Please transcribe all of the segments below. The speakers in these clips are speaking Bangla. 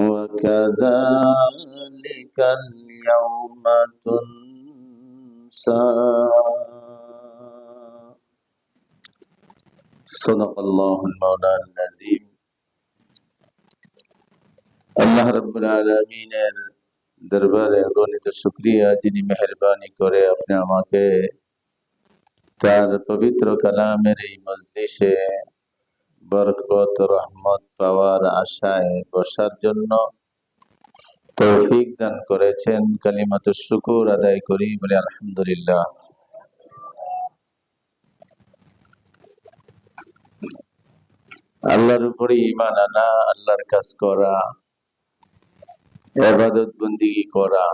وكذلك اليوم تنسى صدق الله المولى العظيم আল্লাহ রাব্বুল আলামিনের দরবারে গণিত শুকরিয়া যিনি মেহেরবানি করে আপনি আমাকে তার পবিত্র কালামের এই মজলিসে বরকত রহমত পাওয়ার আশায় বসার জন্য তৌফিক দান করেছেন। কালিমাতুশ শুকুর আদায় করি, বলি আলহামদুলিল্লাহ। আল্লাহর উপরে ঈমান আনা, আল্লাহর কাজ করা, ইবাদত বন্দেগী করা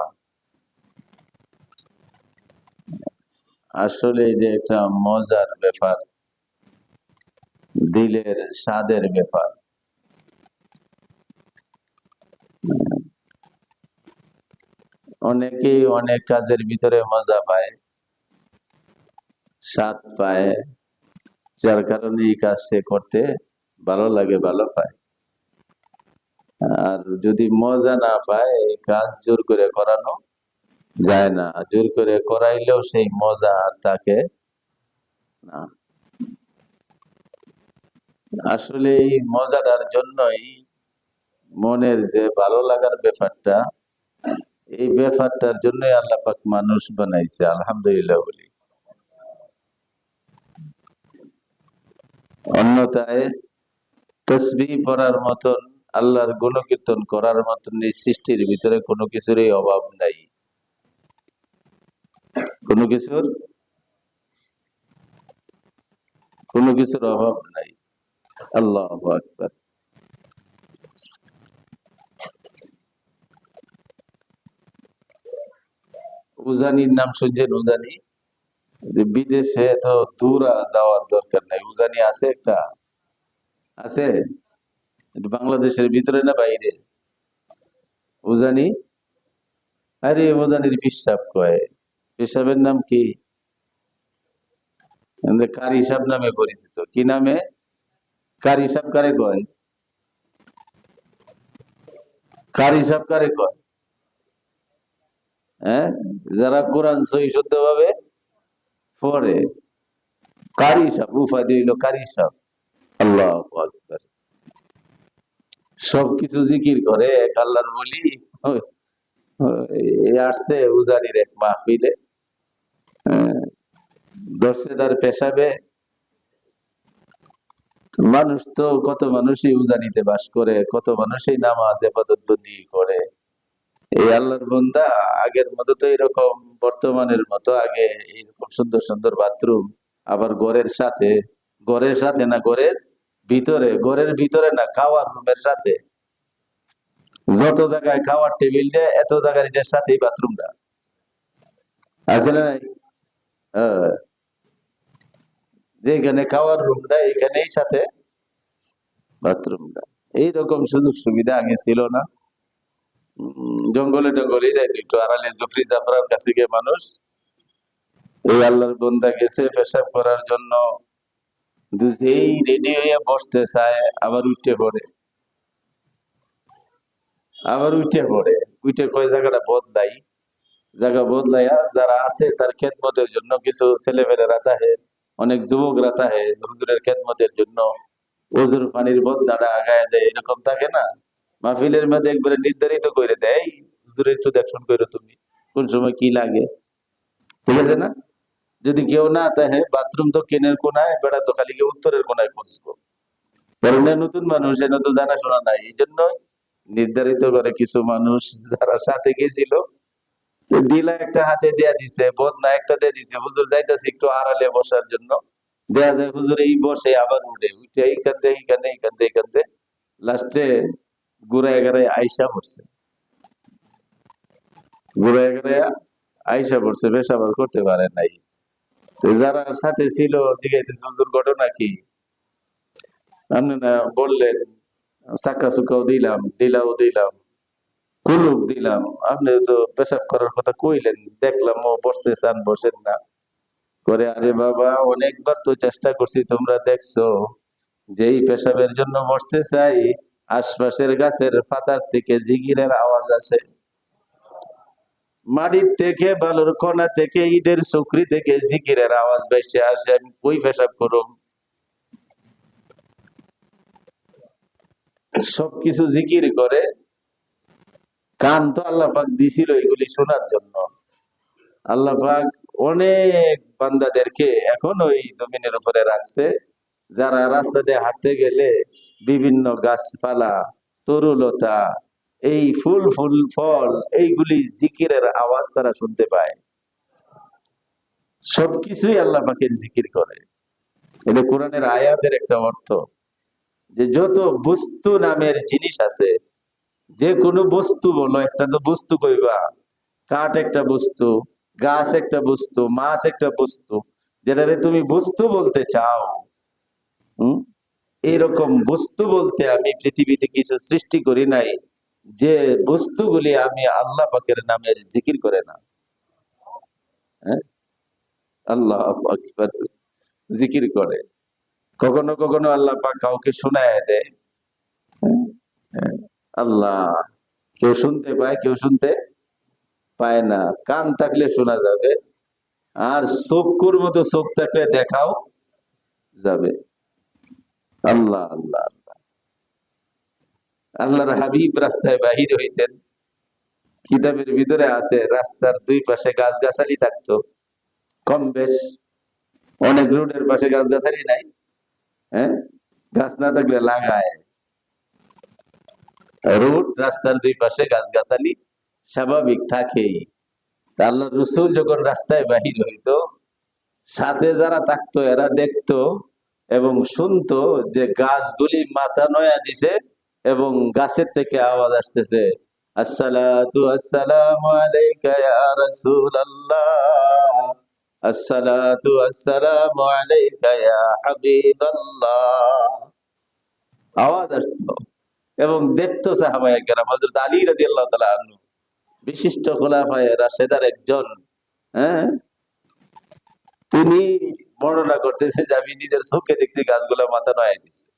আসলে যে একটা মজার ব্যাপার, দিলের স্বাদের ব্যাপার। অনেকেই অনেক কাজের ভিতরে মজা পায়, স্বাদ পায়, যার কারণে এই কাজ সে করতে ভালো লাগে, ভালো পায়। আর যদি মজা না পায়, এই কাজ জোর করে করানো যায় না, জোর করে করাইলেও সেই মজা আর থাকে না। আসলে এই মজাটার জন্যই মনের যে ভালো লাগার ব্যাপারটা, এই ব্যাপারটার জন্যই আল্লাহ পাক মানুষ বানাইছে, আলহামদুলিল্লাহ বলি। অন্যথায় তসবিহ পড়ার মতন, আল্লাহর গুণকীর্তন করার মতন এই সৃষ্টির ভিতরে কোনো কিছুরই অভাব নাই, কোনো কিছুর অভাব নাই। আল্লাহু আকবার। উজানির নাম শুনছেন? উজানি বিদেশে তো দূর যাওয়ার দরকার নাই, উজানি আছে একটা, আছে বাংলাদেশের ভিতরে না বাইরে? উজানি, আরে উজানির পিসাব কয়, পিসাবের নাম কি? কারি সাহেব নামে পরিচিত। কি নামে? কারি সাহেব কারে কয়? কারি সাহেব কারে কয়? হ্যাঁ, যারা কোরআন সহি শুদ্ধ ভাবে পড়ে, কারি সাহেব উপাধি হইল কারি সাহেব। আল্লাহু আকবার। সবকিছু জিকির করে, এক আল্লাহর বলি আসছে উজানির এক মাহফিলে, ধরছে তার পেশাবে। মানুষ তো কত মানুষই উজানিতে বাস করে, কত মানুষই নামাজ ইবাদত বন্দেগী করে। এই আল্লাহর বান্দা আগের মতো তো এরকম বর্তমানের মতো আগে এইরকম সুন্দর সুন্দর বাথরুম, আবার ঘরের সাথে না, ঘরের ভিতরে না, খাওয়ার রুমের সাথে, যত জায়গায় খাওয়ার টেবিল দেয় এত জায়গার এটার সাথেই বাথরুমটা আছে না নাই? যেখানে খাওয়ার রুমটা এখানেই সাথে বাথরুমটা। এইরকম সুযোগ সুবিধা আগে ছিল না। জঙ্গলে টঙ্গলে যাই, একটু আড়ালে জফরি জাফরার কাছে গিয়ে মানুষ, এই আল্লাহর বান্দা গেছে পেশাব করার জন্য, যেই রেডি হয়ে বসতে চায় আবার উঠে পড়ে উঠে কয় জায়গাটা বদলাই, জায়গা বদলাইয়া যারা আছে তার খেদমতের জন্য কিছু ছেলেমেয়েরা তাহে, অনেক যুবকরা তাহে হুজুরের খেদমতের জন্য ওজুর পানির বদলাটা আগায় দেয়। এরকম থাকে না মাহফিলের মধ্যে? একবারে নির্ধারিত করে দেয়, হুজুর একটু দেখুন করে তুমি কোন সময় কি লাগে, ঠিক আছে না? যদি কেউ না তাহে, বাথরুম তো কেনের কোনায়, বেড়া তো খালি উত্তরের কোনায় খুঁজবো। নতুন মানুষ, এনে তো জানাশোনা নাই, এই জন্য নির্ধারিত করে কিছু মানুষ যারা সাথে গেছিল, দিলা একটা হাতে দেয়া দিছে, বদনা একটা দিয়ে দিছে, হুজুর যাইতেছে একটু আড়ালে বসার জন্য, দেয়া যায় হুজুর এই বসে আবার উঠে এইখান থেকে এইখান থেকে লাস্টে ঘুরায় ঘুরায় আইসা পড়ছে, পেশাব আর করতে পারে নাই। তো যারা সাথে ছিল জিজ্ঞাসা, হুজুর ঘটনা কি? আপনি না বললেন, চাক্কা চুক্কাও দিলাম, কুলুপ দিলাম, আপনি তো পেশাব করার কথা কইলেন, দেখলাম ও বসতে চান, বসেন না করে। আরে বাবা, অনেকবার তো চেষ্টা করছি, তোমরা দেখছো যে এই পেশাবের জন্য বসতে চাই, আশপাশের গাছের পাতার থেকে জিকিরের আওয়াজ আসে, মাটির থেকে, বালুর কণা থেকে, ইটের চুকরি থেকে জিকিরের আওয়াজ ভেসে আসে। আমি কই পেশাব করুম? সবকিছু জিকির করে। কান তো আল্লাহ পাক দিছিল এগুলি শোনার জন্য। আল্লাহ পাক অনেক বান্দাদেরকে এখন ওই জমিনের উপরে রাখছে, যারা রাস্তা দিয়ে হাঁটতে গেলে বিভিন্ন গাছপালা, তরুলতা, এই ফুল ফুল ফল, এইগুলি জিকিরের আওয়াজ তারা শুনতে পায়। সবকিছুই আল্লাহ পাকের জিকির করে। এটা কোরআনের আয়াতের একটা অর্থ, যে যত বস্তু নামের জিনিস আছে, যে কোনো বস্তু বলো, একটা তো বস্তু কইবা, কাঠ একটা বস্তু, গাছ একটা বস্তু, মাছ একটা বস্তু, যেটারে তুমি বস্তু বলতে চাও। হম এইরকম বস্তু বলতে আমি পৃথিবীতে কিছু সৃষ্টি করি নাই যে বস্তুগুলি আমি আল্লাহ পাকের নামের জিকির করে না। হ্যাঁ, আল্লাহ আকবার জিকির করে। কখনো কখনো আল্লাহ পাক কাউকে শোনায় দেয়। হ্যাঁ, হ্যাঁ, আল্লাহ, কেউ শুনতে পায়, কেউ শুনতে পায় না। কান থাকলে শোনা যাবে, আর চক্ষুর মতো চোখ থাকলে দেখাও যাবে। আল্লাহ আল্লাহ আল্লাহ। আল্লাহর হাবিব রাস্তায় বাহির হইতেন, কিতাবের ভিতরে আছে রাস্তার দুই পাশে গাছগাছালি থাকতো কম বেশ। অনেক রোডের পাশে গাছগাছালি নাই, হ্যাঁ, গাছ না থাকলে লাগায়। রোড, রাস্তার দুই পাশে গাছগাছালি স্বাভাবিক থাকেই। আল্লাহ রসুল যখন রাস্তায় বাহির হইতো, সাথে যারা থাকতো এরা দেখতো এবং শুনতো যে গাছগুলি মাথা নয়া দিছে এবং গাছের থেকে আওয়াজ আসতেছে, আসসালাতু আসসালামু আলাইকা ইয়া রাসূলুল্লাহ, আসসালাতু আসসালামু আলাইকা ইয়া হাবিবাল্লাহ। আওয়াজ আসতো এবং দেখতো সাহাবায়ে কেরাম। হযরত আলী রাদিয়াল্লাহু তাআলা আনহু, বিশিষ্ট খোলাফায়ে রাশেদার একজন, হ্যাঁ, তিনি বর্ণনা করতেছে যে আমি নিজের চোখে দেখছি গাছগুলো মাথা নয় দিচ্ছে।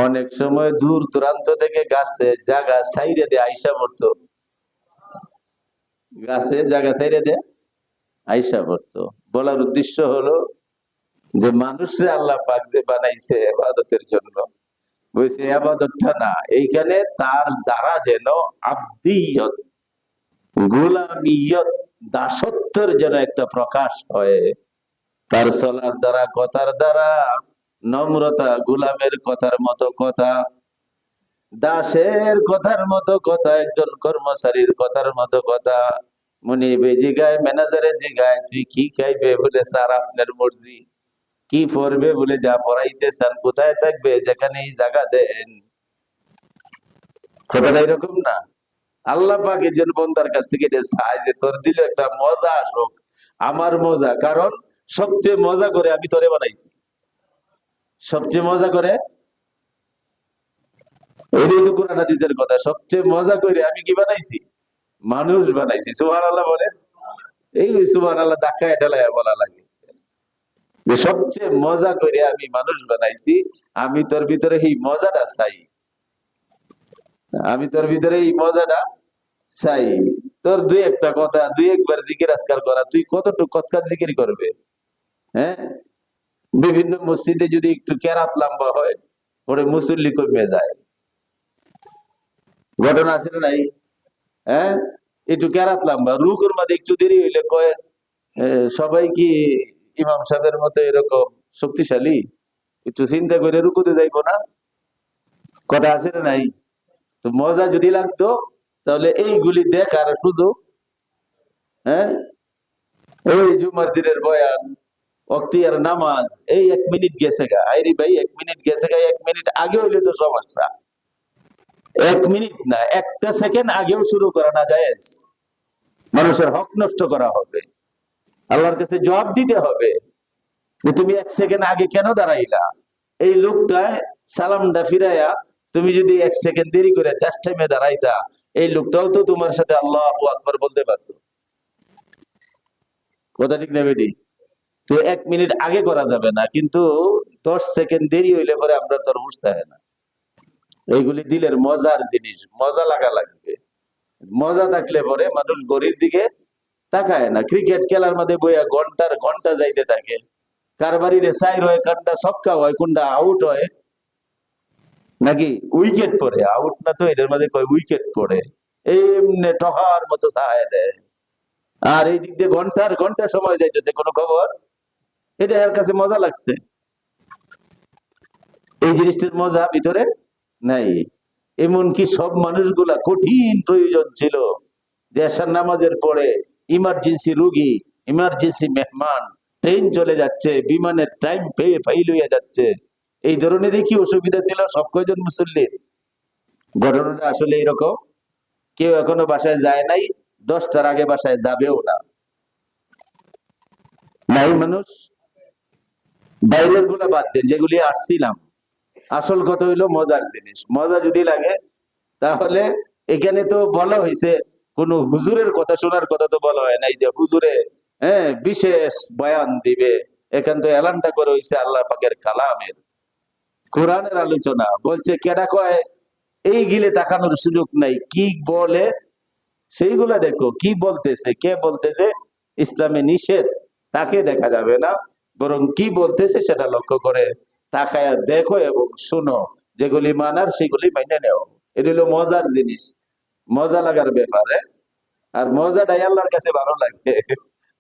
অনেক সময় দূর দূরান্ত থেকে গাছে জায়গা ছাইরে দিয়ে আইসা পড়তো, গাছে জায়গা ছাইরে দিয়ে আইসা পড়তো। বলার উদ্দেশ্য হলো যে মানুষে আল্লাহ পাক যে বানাইছে ইবাদতের জন্য, বলছে ইবাদতটা না, এইখানে তার দ্বারা যেন আব্দিয়ত, গোলামিয়ত, দাসত্বের যেন একটা প্রকাশ হয়। তার চলার দ্বারা, কথার দ্বারা নম্রতা, গোলামের কথার মতো কথা, দাসের কথার মতো কথা, একজন কর্মচারীর কথার মতো কথা। মুনিবে জিগায়, ম্যানেজারে জিগায়, তুই কি খাইবে? বলে স্যার আপনার মর্জি। কি পড়বে? বলে যা পড়াইতে চান। কোথায় থাকবে? যেখানে জায়গা দেন। কথাটা এরকম না? আল্লাহ পাক এই জন্য বন্দার কাছ থেকে এটা চায় যে তোর দিলে একটা মজা আসুক। আমার মজা, কারণ সবচেয়ে মজা করে আমি তোরে বানাইছি। সবচেয়ে মজা করে, এটাই তো কোরআন হাদিসের কথা, সবচেয়ে মজা করে আমি কি বানাইছি? মানুষ বানাইছি। সুবহানাল্লাহ বলে। এই সুবহানাল্লাহ ধাক্কায় ঠেলায় বলা লাগে যে সবচেয়ে মজা করে আমি মানুষ বানাইছি। আমি তোর ভিতরে এই মজাটা চাই, আমি তোর ভিতরে এই মজাটা চাই। তোর দুই একটা কথা, দুই একবার জিকির আজকার করা, তুই কতটুকু কতকার জিকির করবে? হ্যাঁ, বিভিন্ন মসজিদে যদি একটু কেরাত লম্বা হয়, পরে মুসল্লি কমে যায়। ঘটনা আছে না নাই? হ্যাঁ, একটু কেরাত লম্বা, রুকুর মাঝে একটু দেরি হইলে কয় সবাই কি ইমাম সাহেবের মতো এরকম শক্তিশালী? একটু চিন্তা করে রুকুতে যাইবো না? কথা আছে না নাই? তো মজা যদি লাগতো তাহলে এইগুলি দেখার সুযোগ, হ্যাঁ, ওই জুমার দিনের বয়ান, অক্তিয়ার নামাজ, এই 1 মিনিট গেছে গা, আইরি ভাই 1 মিনিট গেছে গা, 1 মিনিট আগে হইলে তো সমস্যা। 1 মিনিট না, একটা সেকেন্ড আগেও শুরু করা না জায়েজ। মানুষের হক নষ্ট করা হবে, আল্লাহর কাছে জবাব দিতে হবে যে তুমি 1 সেকেন্ড আগে কেন দাঁড়াইলা। এই লোকটায় সালামটা ফিরাইয়া তুমি যদি 1 সেকেন্ড দেরি করে জাস্ট টাইমে দাঁড়াইতা, এই লোকটাও তো তোমার সাথে আল্লাহু আকবার বলতে পারতো। কথা ঠিক না বেটি? তো 1 মিনিট আগে করা যাবে না, কিন্তু 10 সেকেন্ড দেরি হইলে পরে আমরা তোর বুঝতে হয় না। এইগুলি দিলের মজার জিনিস, মজা লাগা লাগবে। মজা থাকলে পরে মানুষ গড়ির দিকে তাকায় না। ক্রিকেট খেলার মধ্যে বইয়া ঘন্টার ঘন্টা যাইতে থাকে, কার বাড়িতে সাইর হয়, কোনটা ছক্কা হয়, কোনটা আউট হয়, নাকি উইকেট পড়ে। আউট না তো, এটার মধ্যে কয় উইকেট পড়ে, এমনি টহার মতো সাহায্য দেয়। আর এই দিক দিয়ে ঘন্টার ঘন্টা সময় যাইতেছে, কোনো খবর। এটা এর কাছে মজা লাগছে, এই জিনিসটার মজা ভিতরে নাই। এমনকি সব মানুষগুলা কঠিন প্রয়োজন ছিল, দেশার নামাজের পরে ইমার্জেন্সি রুগী, ইমার্জেন্সি মেহমান, ট্রেন চলে যাচ্ছে, বিমানের টাইম ফাইল হয়ে যাচ্ছে, এই ধরনেরই কি অসুবিধা ছিল সব কয়জন মুসল্লির? ঘটনাটা আসলে এরকম। কেউ এখনো বাসায় যায় নাই, 10টার আগে বাসায় যাবেও না। নাই মানুষ। বাইরের গুলা বাদ দেন, যেগুলি আসছিলাম, আসল কথা হইলো মজার জিনিস। মজা যদি লাগে তাহলে এখানে তো বলা হয়েছে, কোন হুজুরের কথা শোনার কথা তো বলা হয় নাই যে হুজুরে বিশেষ বয়ান দিবে। এখান তো এলানটা করে হয়েছে আল্লাহ পাকের কালামের, কোরআনের আলোচনা। বলছে কেডা কয় এই গিলে তাকানোর সুযোগ নাই, কি বলে সেইগুলা দেখো, কি বলতেছে, কে বলতেছে। ইসলামে নিষেধ, তাকে দেখা যাবে না, বরং কি বলতেছে সেটা লক্ষ্য করে তাকায় দেখো এবং শুনো, যেগুলি মানার সেগুলি মাইনে নেও। এটা হলো মজার জিনিস, মজা লাগার ব্যাপারে। আর মজাটাই আল্লাহর কাছে ভালো লাগে।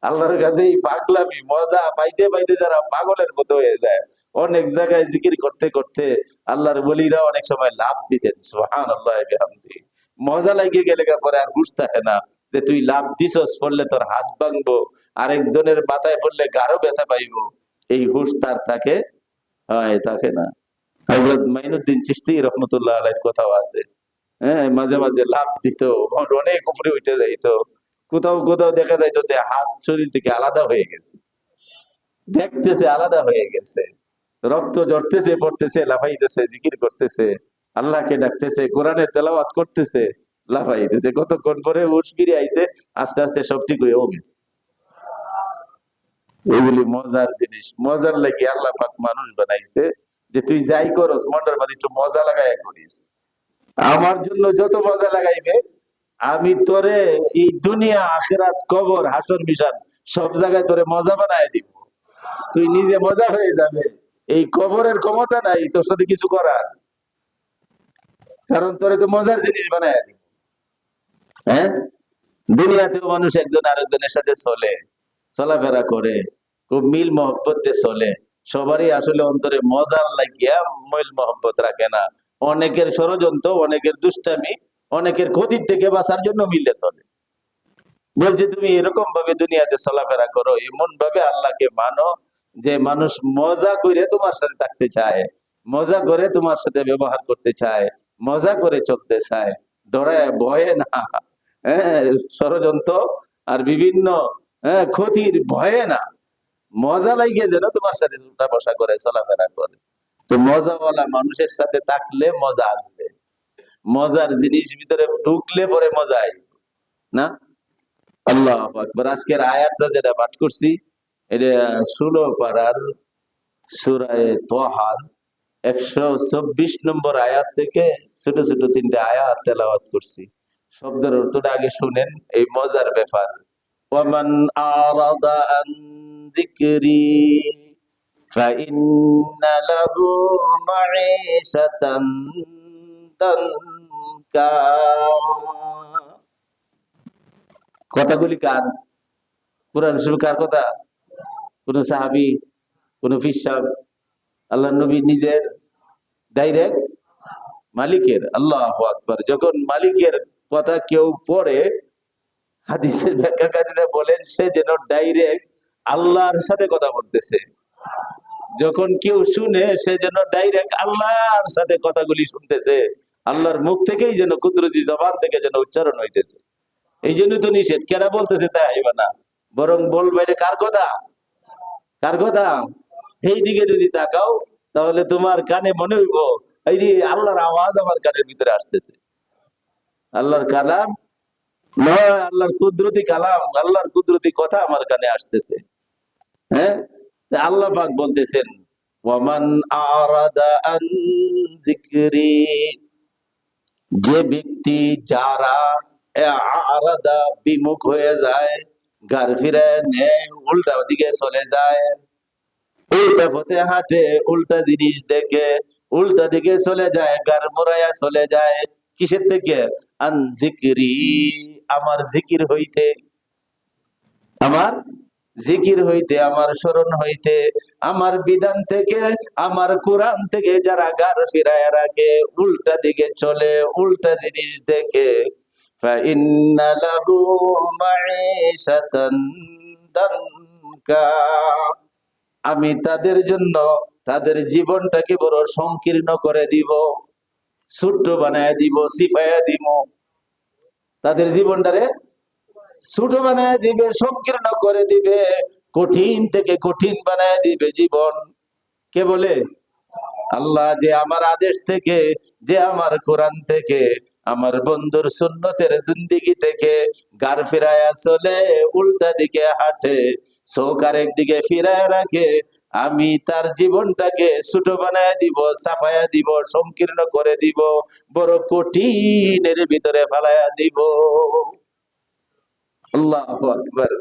আল্লাহর কাছে এই পাগলামি মজা পাইতে পাইতে যারা পাগলের মতো হয়ে যায়। অনেক জায়গায় জিকির করতে করতে আল্লাহর ওলিরা অনেক সময় লাভ দিতেন, সুবহানাল্লাহ বিহামদিহি। মজা লাগিয়ে গেলে পরে আর হুঁশ থাকে না, যে তুই লাভ দিছস, পড়লে তোর হাত ভাঙবো, আরেকজনের মাথায় পড়লে গাঢ় ব্যথা পাইবো, এই হুঁশ তার থাকে হয়, থাকে না। হযরত মাইনুদ্দিন চিশতি রহমতুল্লাহ আলাইহির কথাও আছে, মাঝে মাঝে লাভ দিত, অনেক উপরে উঠে যাইতো। কোথাও কোথাও দেখা যাইতো যে হাত শরীর থেকে আলাদা হয়ে গেছে, দেখতেছে আলাদা হয়ে গেছে, রক্ত ঝরতেছে, পড়তেছে, লাফাইতেছে, জিকির করতেছে, আল্লাহকে ডাকতেছে, কোরআনের তেলাওয়াত করতেছে, লাফাইতেছে। কতক্ষণ পরে হুঁশ ফিরে আইছে, আস্তে আস্তে সব ঠিক হয়েও গেছে। এগুলি মজার জিনিস। মজার লাগে আল্লাহ পাক মানুষ বানাইছে, যে তুই যাই করস মনের মধ্যে একটু মজা লাগাই করিস। আমার জন্য যত মজা লাগাইবে, আমি তোরে এই দুনিয়া আখিরাত কবর হাসর মিশন সব জায়গায় তোরে মজা বানায় দিব। তুই নিজে মজা হয়ে যাবে, এই কবরের ক্ষমতা নাই তোর সাথে কিছু করার, কারণ তোরে তো মজার জিনিস বানায় দিব। হ্যাঁ, দুনিয়াতেও মানুষ একজন আরেকজনের সাথে চলে, চলাফেরা করে, খুব মিল মহব্বত দিয়ে চলে। সবারই আসলে অন্তরে মজার লাগিয়া মিল মহব্বত রাখে না। অনেকের ষড়যন্ত্র, অনেকের দুষ্টামি, অনেকের ক্ষতির থেকে বাঁচার জন্য মিলে চলে। বলছে তুমি এরকম ভাবে দুনিয়াতে চলাফেরা করো, এমন ভাবে আল্লাহকে মানো যে মানুষ মজা করে তোমার সাথে থাকতে চায়, মজা করে তোমার সাথে ব্যবহার করতে চায়, মজা করে চলতে চায়, ডরায় ভয়ে না। হ্যাঁ, ষড়যন্ত্র আর বিভিন্ন ক্ষতির ভয়ে না, মজা লাগিয়ে যেন তোমার সাথে উঠা বসা করে, চলাফেরা করে। তো মজাওয়ালা মানুষের সাথে থাকলে মজা আসবে, মজার জিনিস ভিতরে ঢুকলে পরে মজা আসবে না। আল্লাহু আকবার। আজকের আয়াতটা যেটা পাঠ করছি, এটা 16 পারার সূরা তাহার 124 নম্বর আয়াত থেকে ছোট ছোট 3টে আয়াত তেলাওয়াত করছি। শব্দের অর্থটা আগে শুনেন, এই মজার ব্যাপার। ওয়ামান আরাদা আন যিকরি ফাইন্না লাহু মাঈশাতান দানকা। কথাগুলি কার? কোরআন শরীফ কার কথা? কোন সাহাবী, কোন পীর সাহেব? আল্লাহ নবী নিজের ডাইরেক্ট মালিকের। আল্লাহু আকবার। যখন মালিকের কথা কেউ পড়ে, হাদিসের ব্যাখ্যাকারীরা বলেন সে যেন ডাইরেক্ট আল্লাহর সাথে কথা বলতেছে। যখন কেউ শুনে সে যেন ডাইরেক্ট আল্লাহর সাথে কথাগুলি শুনতেছে, আল্লাহর মুখ থেকেই যেন কুদরতি জবান থেকে যেন উচ্চারণ হইতেছে। এই জন্য তো নিষেধ, কেনা বলতেছে তাই আইবা না, বরং বলবে এটা কার কথা? কার কথা? এই দিকে যদি তাকাও, তাহলে তোমার কানে মনে হইব এই যে আল্লাহর আওয়াজ আমার কানের ভিতরে আসতেছে। আল্লাহর কালাম নয়, আল্লাহর কুদরতি কালাম, আল্লাহর কুদরতি কথা আমার কানে আসতেছে। হ্যাঁ, আল্লাহ পাক বলতেছেন ওয়ামান আরাদা আন যিকরি, যে ব্যক্তি যারা আরাদা বিমুখ হয়ে যায়, ঘর ফিরে নেয়, উল্টা দিকে চলে যায়, উল্টা পথে হাঁটে, উল্টা জিনিস দেখে, উল্টা দিকে চলে যায়, গার মোড়াইয়া চলে যায়, কিসের থেকে? আন জিকিরি, আমার জিকির হইতে, আমার জিকির হইতে, আমার স্মরণ হইতে, আমার বিধান থেকে, আমার কোরআন থেকে যারা গার ফিরায় রাখে, উল্টা দিকে চলে, উল্টা জিনিস দেখে, ফাইন্না লাহু মাঈশাতান দানকা, আমি তাদের জন্য তাদের জীবনটাকে বড় সংকীর্ণ করে দিব, ছোট্ট বানায় দিব, সিপাইয়া দিব, তাদের জীবনটারে ছোট বানায় দিবে, সংকীর্ণ করে দিবে, কঠিন থেকে কঠিন বানায় দিবে জীবন। কে বলে? আল্লাহ। যে আমার আদেশ থেকে, যে আমার কোরআন থেকে, আমার বন্ধুর সুন্নতের জিন্দেগি থেকে গার ফিরায়া চলে, উল্টা দিকে হাঁটে, চোখ আরেক দিকে ফিরায় রাখে, আমি তার জীবনটাকে ছোট বানায় দিব, চাপায়া দিব, সংকীর্ণ করে দিব, বড় কঠিনের ভিতরে ফেলাইয়া দিব। আল্লাহু আকবার।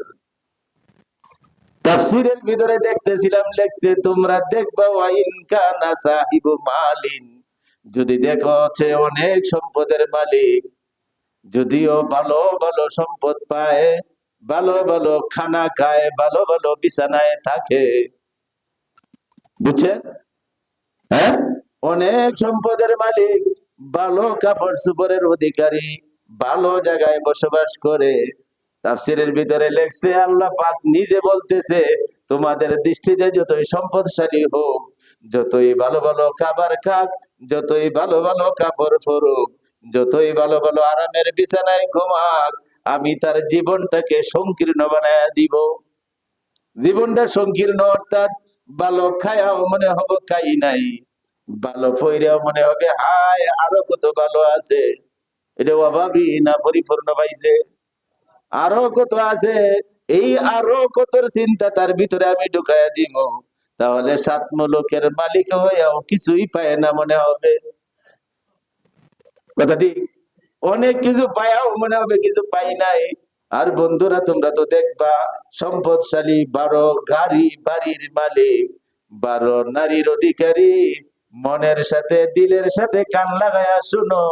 তাফসীরের ভিতরে দেখতেছিলাম, লেখছে তোমরা দেখবা ওয়াইন কানা সাহিবু মালিন, যদি দেখো সে অনেক সম্পদের মালিক, যদিও ভালো ভালো সম্পদ পায়, ভালো ভালো খানা খায়, ভালো ভালো বিছানায় থাকে, বুঝছেন? হ্যাঁ, অনেক সম্পদের মালিক, ভালো কাপড় চোপড়ের অধিকারী, ভালো জায়গায় বসবাস করে। তাফসীরের ভিতরে লেখছে আল্লাহ পাক নিজে বলতেছে, তোমাদের দৃষ্টিতে যতই সম্পদশালী হোক, যতই ভালো ভালো খাবার খাক, যতই ভালো ভালো কাপড় পরুক, যতই ভালো ভালো আরামের বিছানায় ঘুমাক, আমি তার জীবনটাকে সংকীর্ণ বানায় দিব। জীবনটা সংকীর্ণ অর্থাৎ ভালো খায়াও মনে হবে খাই নাই, ভালো পয়রাও মনে হবে হায় আরো কত ভালো আছে, এটা অভাবই না পরিপূর্ণ পাইছে, আরো কত আছে, এই আরো কতর চিন্তা তার ভিতরে আমি ঢুকাইয়া দিব, তাহলে সাত লোকের মালিক হইয়াও কিছুই পায় না মনে হবে। কথা ঠিক? অনেক কিছু পায়াও মনে হবে কিছু পাই নাই। আর বন্ধুরা তোমরা তো দেখবা, সম্পদশালী, 12 গাড়ি বাড়ির মালিক, 12 নারীর অধিকারী, মনের সাথে দিলের সাথে কান লাগায়া শুনো,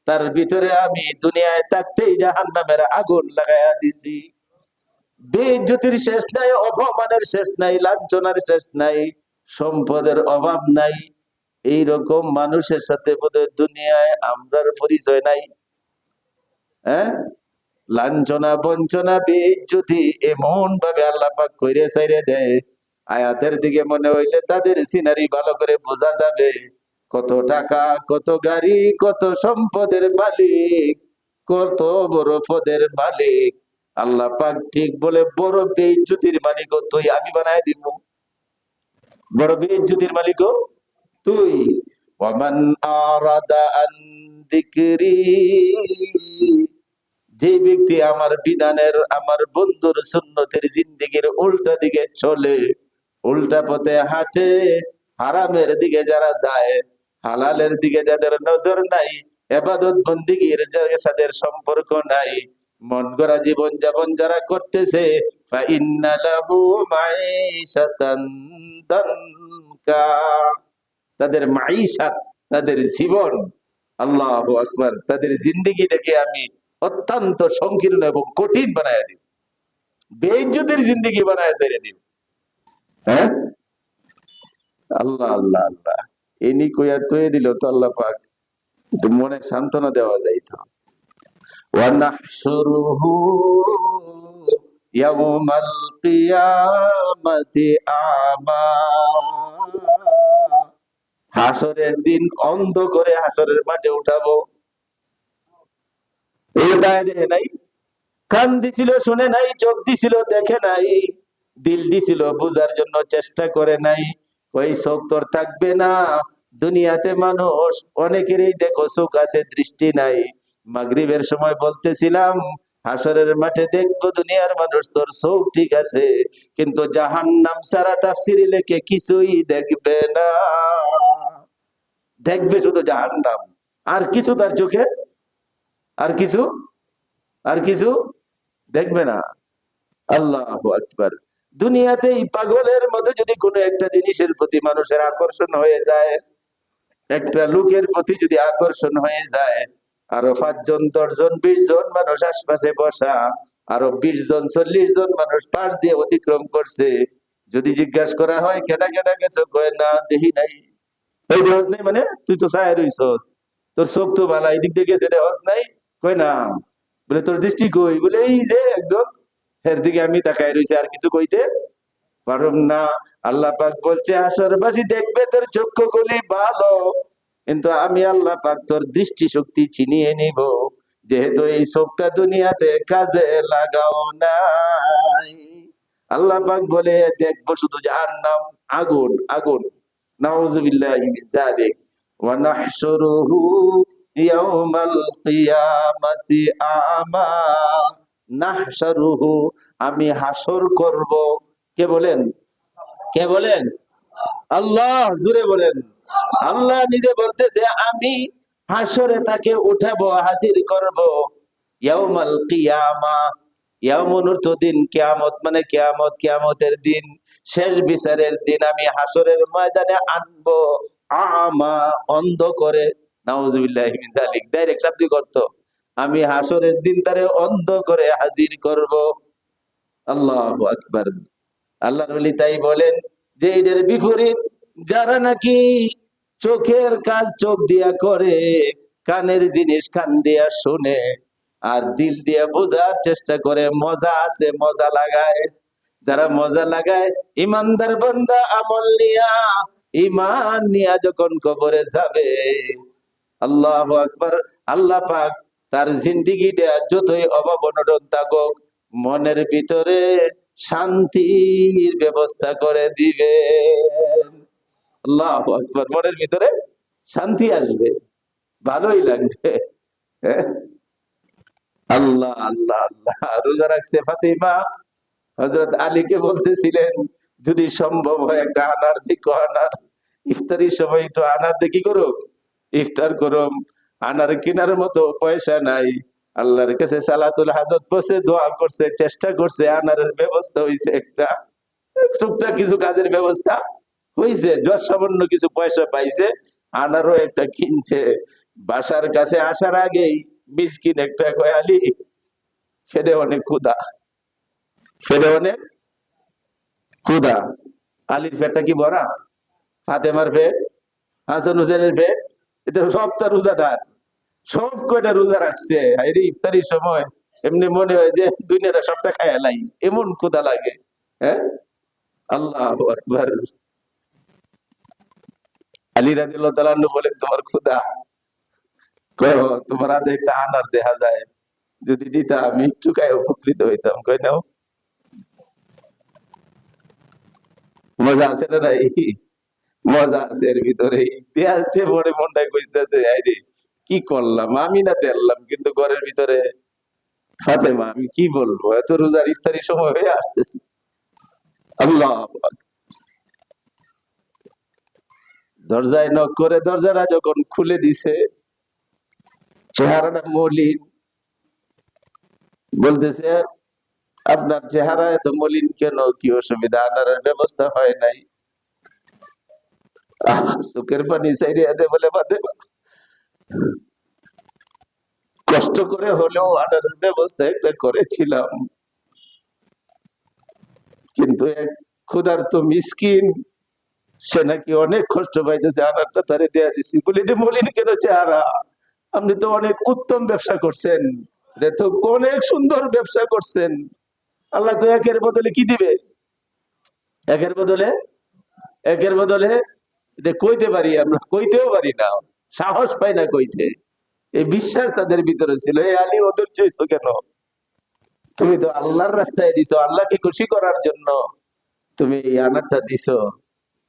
তার ভিতরে আমি দুনিয়ায় থাকতেই জাহান্নামের আগুন লাগায়া দিছি। বেইজ্জতির শেষ নাই, অপমানের শেষ নাই, লাঞ্ছনার শেষ নাই, সম্পদের অভাব নাই। এইরকম মানুষের সাথে বোধহয় দুনিয়ায় আমরার পরিচয় নাই। হ্যাঁ, লাঞ্ছনা বঞ্চনা বেইজ্জতি এমন ভাবে আল্লাহ পাক কইরে ছাইরে দেয়, আয়াতের দিকে মনে হইলে তাদের সিনারি ভালো করে বোঝা যাবে, কত টাকা, কত গাড়ি, কত সম্পদের মালিক, কত বড় পদের মালিক। আল্লাহ পাক ঠিক বলে, বড় বেইজ্জতির মালিক তুই, আমি বানায় দিব। বড় বেইজ্জতির মালিক তুই। ওয়ামান আরাদা আন যিকরি, যে ব্যক্তি আমার বিধানের, আমার বন্ধুর সুন্নতের জিন্দেগির উল্টা দিকে চলে, উল্টা পথে হাঁটে, হারামের দিকে যারা যায়, হালালের দিকে যাদের নজর নাই, ইবাদত বন্দেগীর যাদের সম্পর্ক নাই, মন গড়া জীবন যাপন যারা করতেছে, ফাইন্না লাহু মাঈশাতান দানকা, তাদের মাঈশাত, তাদের জীবন, আল্লাহু আকবার, তাদের জিন্দেগিটাকে আমি অত্যন্ত সংকীর্ণ এবং কঠিন বানায় দিব, বেইজ্জতির জিন্দেগি বানায় ছেড়ে দিব। হ্যাঁ, আল্লাহ আল্লাহ আল্লাহ, এনি কইয়া তয়ে দিল তো আল্লাহ পাক একটু মনে সান্ত্বনা দেওয়া যাইতো। ওয়া নাহশুরুহু ইয়াউমাল কিয়ামাতি আমা, হাসরের দিন অন্ধ করে হাসরের মাঠে উঠাবো। এই দেখে নাই, কান দিছিল শুনে নাই, চোখ দিছিল দেখে নাই, দিল দিছিল বুঝার জন্য চেষ্টা করে নাই, ওই চোখ তোর থাকবে না। দুনিয়াতে মানুষ অনেকেরই দেখো চোখ আছে, দৃষ্টি নাই। মাগরিবের সময় বলতেছিলাম, হাসরের মাঠে দেখবো দুনিয়ার মানুষ তোর চোখ ঠিক আছে, কিন্তু জাহান্নাম সারা তাফসীরে লেখে কিছুই দেখবে না, দেখবে শুধু জাহান্নাম। আর কিছু তার চোখে, আর কিছু, আর কিছু দেখবে না। আল্লাহু আকবার। দুনিয়াতে এই পাগলের মতো যদি কোনো একটা জিনিসের প্রতি মানুষের আকর্ষণ হয়ে যায়, একটা লোকের প্রতি যদি আকর্ষণ হয়ে যায়, আরো 5 জন 10 জন 20 জন মানুষ আশপাশে বসা, আরো 20 জন 40 জন মানুষ পাশ দিয়ে অতিক্রম করছে, যদি জিজ্ঞাসা করা হয় কেডা কেডা গেছো, কয় না দেখি নাই। এই হজ নাই মানে তুই তো চায় রইছস, তোর চোখ তো ভালো, এই দিক দিয়ে গেছে রে, হজ নাই, কয় না। বলে তোর দৃষ্টি কই, বলে এই যে একজন, এর দিকে আমি তাকায় রইছি, আর কিছু কইতে পারুম না। আল্লাহ পাক বলছে হাসরবাসী দেখবে তোর চক্ষুগুলি ভালো, কিন্তু আমি আল্লাহ পাক তোর দৃষ্টি শক্তি চিনিয়ে নিব, যেহেতু এই চোখটা দুনিয়াতে কাজে লাগাও নাই। আল্লাহ পাক বলে দেখবো শুধু জাহান্নাম, আগুন আগুন। নাউযুবিল্লাহি মিন যালিক। ওয়া নাহশুরুহু ইয়াউমাল কিয়ামাতি আমা। নাহশুরুহু, আমি হাসর করব। কে বলেন? কে বলেন? আল্লাহ, জুড়ে বলেন। আল্লাহ নিজে বলতেছে আমি হাসরে তাকে উঠাবো, হাজির করব। ইয়াউমাল কিয়ামা, ইয়াউমুন অর্থ দিন, কিয়ামত মানে কিয়ামত, কিয়ামতের দিন, শেষ বিচারের দিন আমি হাসরের ময়দানে আনবো আমা, অন্ধ করে। নাউযুবিল্লাহি মিন যালিক, ডাইরেক্ট শাব্দিক অর্থ, আমি হাসরের দিন তারে অন্ধ করে হাজির করব। আল্লাহু আকবার। আল্লাহর ওলি তাই বলেন যে এদের বিপরীত, যারা নাকি চোখের কাজ চোখ দিয়া করে, কানের জিনিস কান দিয়া শুনে, আর দিল দিয়া বোঝার চেষ্টা করে, মজা আছে মজা লাগায়, যারা মজা লাগায়, ইমানদার বান্দা আমল নিয়া, ইমান নিয়া যখন কবরে যাবে, আল্লাহু আকবার, আল্লাহ পাক তার জিন্দেগিটা যতই অভাব অনটন থাকুক, মনের ভিতরে শান্তির ব্যবস্থা করে দিবে। আল্লাহু আকবার, মনের ভিতরে শান্তি আসবে, ভালোই লাগবে। হ্যাঁ? আল্লাহ আল্লাহ আল্লাহ। রোজা রাখছে ফাতিমা, হযরত আলীকে বলতেছিলেন যদি সম্ভব হয় একটা আনার দিকো, আনার ইফতারির সময় একটু আনার দেখি করো, ইফতার করো। আনার কেনার মতো পয়সা নাই, আল্লাহর কাছে সালাতুল হাজত বসে দোয়া করছে, চেষ্টা করছে, আনারের ব্যবস্থা হয়েছে, একটা টুকটাক কিছু কাজের ব্যবস্থা হয়েছে, যত সামান্য কিছু পয়সা পাইছে, আনারও একটা কিনছে। বাসার কাছে আসার আগেই মিসকিন একটা কয় আলী, ফেরে অনেক ক্ষুধা, ফেরে অনেক ক্ষুধা। আলীর পেটটা কি ভরা? ফাতেমার পেট, হাসান হোসেনের পেট, এটা সবটা রোজাদার, সব কয়টা রোজা রাখছে। আরে ইফতারির সময় এমনি মনে হয় যে দুনিয়াটা সবটা খায় লাই, এমন ক্ষুধা লাগে। হ্যাঁ, আল্লাহু আকবার। আলী রাদিয়াল্লাহু তাআলা আনহু বলেন তোমার ক্ষুধা, কয় তোমার হাতে একটা আনার দেখা যায়, যদি দিতা আমি একটু খায় উপকৃত হইতাম। কয় নাও, মজা আছে না নাই? মজা আছে এর ভিতরে। দেয়ালছে পরে মনটাই কইতেছে আইরে কি করলাম, আমি না দেড়লাম, কিন্তু ঘরের ভিতরে ফাতেমা, আমি কি বলবো, এত রোজার ইফতারির সময় হয়ে আসতেছে। আল্লাহ, দরজায় নক করে দরজাটা যখন খুলে দিছে, চেহারাটা মলিন, বলতেছে আপনার চেহারা এত মলিন কেন, কি অসুবিধা, আনারের ব্যবস্থা হয় নাই? চোখের পানি চাইরিয়া দে বলে বাদে, কষ্ট করে হলেও আনারের ব্যবস্থা একটা করেছিলাম, কিন্তু এক ক্ষুধার্ত মিসকিন, সে নাকি অনেক কষ্ট পাইতেছে, আনারটা তারে দেয়া দিছি। বলি রে মলিন কেন চেহারা, আপনি তো অনেক উত্তম ব্যবসা করছেন, এটা তো অনেক সুন্দর ব্যবসা করছেন, আল্লাহ তো একের বদলে কি দিবে, একের বদলে, একের বদলে, এটা কইতে পারি আমরা, কইতেও পারি না, সাহস পাই না কইতে। এই বিশ্বাস তাদের ভিতরে ছিল। এই আলী অধৈর্য হইছো কেন, তুমি তো আল্লাহর রাস্তায় দিছো, আল্লাহকে খুশি করার জন্য তুমি এই আনারটা দিছো।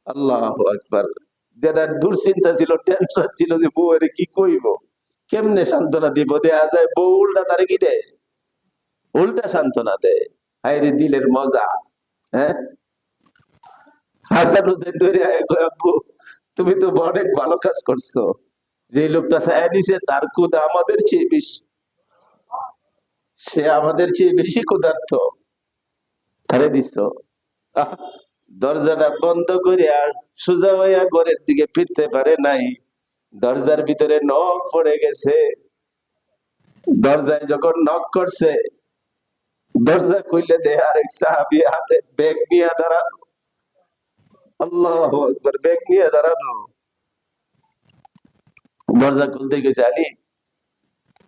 আল্লাহু আকবার। যেটা দুশ্চিন্তা ছিল, টেনশন ছিল যে বউ এর কি কইব, কেমনে সান্ত্বনা দিব, দেয়া যায় বউ উল্টা তারে কি দেয়, উল্টা সান্ত্বনা দেয়। হায়রে দিলের মজা। হ্যাঁ, হাসান হোসেন ধরে আয় কয়, আব্বু তুমি তো অনেক ভালো কাজ করছো, যে লোকটা ছায়া দিছে তার ক্ষুধা আমাদের চেয়ে বেশি, সে আমাদের চেয়ে বেশি ক্ষুধার্ত। তারে দিস দরজাটা বন্ধ করে আর সোজা হইয়া ঘরের দিকে ফিরতে পারে নাই, দরজার ভিতরে নখ পড়ে গেছে। দরজায় যখন নখ করছে, দরজা খুললে দেয় আরেক সাহাবী হাতে ব্যাগ নিয়ে দাঁড়ানো। আল্লাহু আকবার, ব্যাগ নিয়ে দাঁড়ানো। দরজা খুলতে গেছে, আলী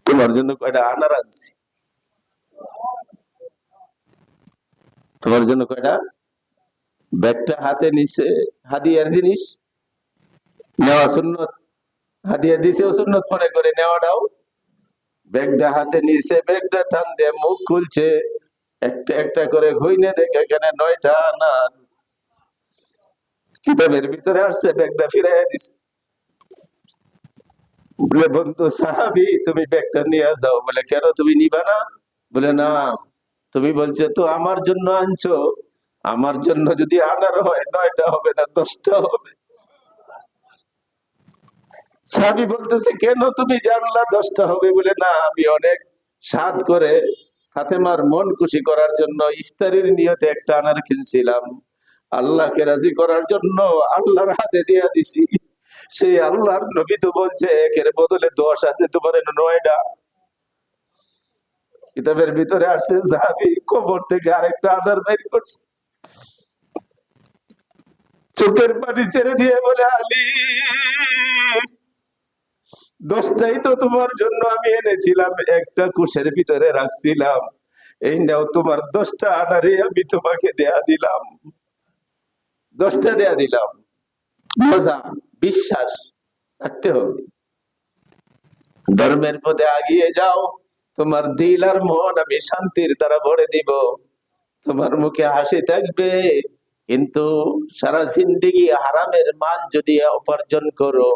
তোমার জন্য কয়টা আনার আনছি। তোমার জন্য কয়টা। ব্যাগটা হাতে নিছে, হাদিয়ার জিনিস, নেওয়া সুন্নত, হাদিয়া দিছেও সুন্নত মনে করে নেওয়াটাও। ব্যাগটা হাতে নিছে, ব্যাগটা টান দিয়ে মুখ খুলছে, একটা একটা করে ঘুইনে দেখে এখানে 9টা আনার কিতাবের ভিতরে আসছে। ব্যাগটা ফিরাইয়া দিছে। বলে বন্ধু সাহাবি তুমি ব্যাগটা নিয়ে যাও। বলে কেন, তুমি নিবা না? বলে না, তুমি বলছো তো আমার জন্য আনছো, আমার জন্য যদি আনার হয় 9টা হবে না 10টা হবে। সাহাবী বলতেছে কেন তুমি জানলা 10টা হবে? বলে না, আমি অনেক স্বাদ করে ফাতেমার মন খুশি করার জন্য ইফতারির নিয়তে একটা আনার কিনছিলাম, আল্লাহকে রাজি করার জন্য আল্লাহর হাতে দিয়া দিছি। সেই আল্লাহর নবী তো বলছে একের বদলে 10 আছে, তোমার 9টা। কিতাবের ভিতরে আসছে সাহাবী কবর থেকে আরেকটা আনার বের করছে, চোখের পানি ছেড়ে দিয়ে বলে আলী 10টাই তো তোমার জন্য আমি এনেছিলাম, একটা কোষের ভিতরে রাখছিলাম, এই নাও তোমার 10টা আনারে আমি তোমাকে দেয়া দিলাম, 10টা দেয়া দিলাম। মজা, বিশ্বাস রাখতে হবে। ধর্মের পথে আগিয়ে যাও, তোমার দিল আর মন আমি শান্তির দ্বারা ভরে দিব, তোমার মুখে হাসি থাকবে। কিন্তু সারা জিন্দেগি হারামের মাল যদি উপার্জন করো,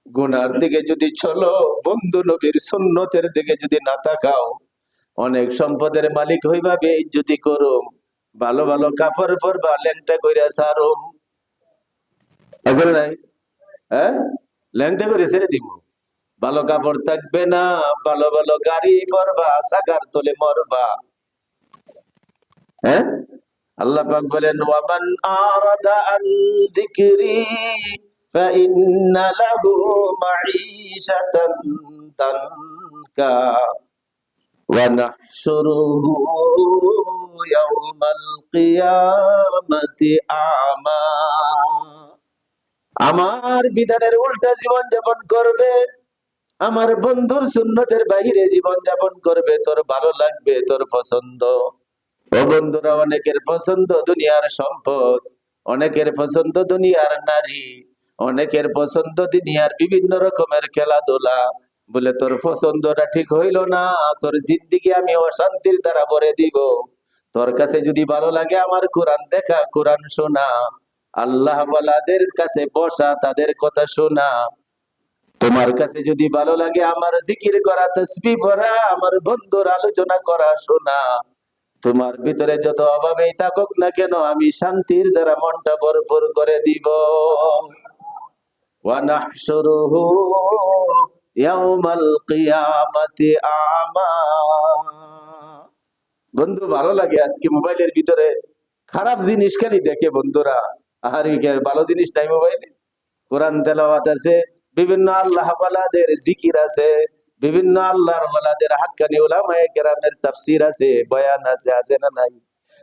গুনার দিকে যদি চলো, বন্ধু নবীর সুন্নতের দিকে যদি না তাকাও, অনেক সম্পদের মালিক হইবা বেইজ্জতি করো, ভালো ভালো কাপড় পরবা ল্যাংটা কইরা সারো, আসলে নাই? হ্যাঁ, ল্যাংটা করে ছেড়ে দিব, ভালো কাপড় থাকবে না, ভালো ভালো গাড়ি পরবা, সাগার তলে মরবা। হ্যাঁ, আল্লাহ পাক বলেন ওয়ামান আরাদা আন যিকরি ফাইন্না লাহু মাঈশাতান তানকা ওয়া নাহশুরুহু ইয়াওমাল কিয়ামাতি আমা। আমার বিধানের উল্টা জীবন যাপন করবে, আমার বন্ধুর সুন্নতের বাইরে জীবন যাপন করবে, তোর ভালো লাগবে, তোর পছন্দ। ও বন্ধুরা, অনেকের পছন্দ দুনিয়ার সম্পদ, অনেকের পছন্দ দুনিয়ার নারী, অনেকের পছন্দ দুনিয়ার বিভিন্ন রকমের খেলাধুলা। বলে তোর পছন্দটা ঠিক হইল না, তোর জিন্দিগি আমি অশান্তির দ্বারা ভরে দিব। তোর কাছে যদি ভালো লাগে আমার কোরআন দেখা, কোরআন শোনা, আল্লাহ ওয়ালাদের কাছে বসা, তাদের কথা শোনা। তোমার কাছে যদি ভালো লাগে আমার জিকির করা, তাসবিহ পড়া, আমার বন্ধুর আলোচনা করা শোনা, তোমার ভিতরে যত অভাবেই থাকুক না কেন আমি শান্তির দ্বারা মনটা ভরপুর করে দিব। ওয়া নাহশুরুহু ইয়াওমাল কিয়ামাতি আমা। বন্ধু ভালো লাগে আজকে মোবাইলের ভিতরে খারাপ জিনিস খালি দেখে বন্ধুরা, আহারে ভালো জিনিস নাই মোবাইলে। কোরআন তেলাওয়াত আছে, বিভিন্ন আল্লাহ ওয়ালাদের জিকির আছে, বিভিন্ন আল্লাহর ওয়ালাদের হাক্কানি উলামায়ে কেরামের তাফসীর আছে, বয়ান আছে, আছে না নাই?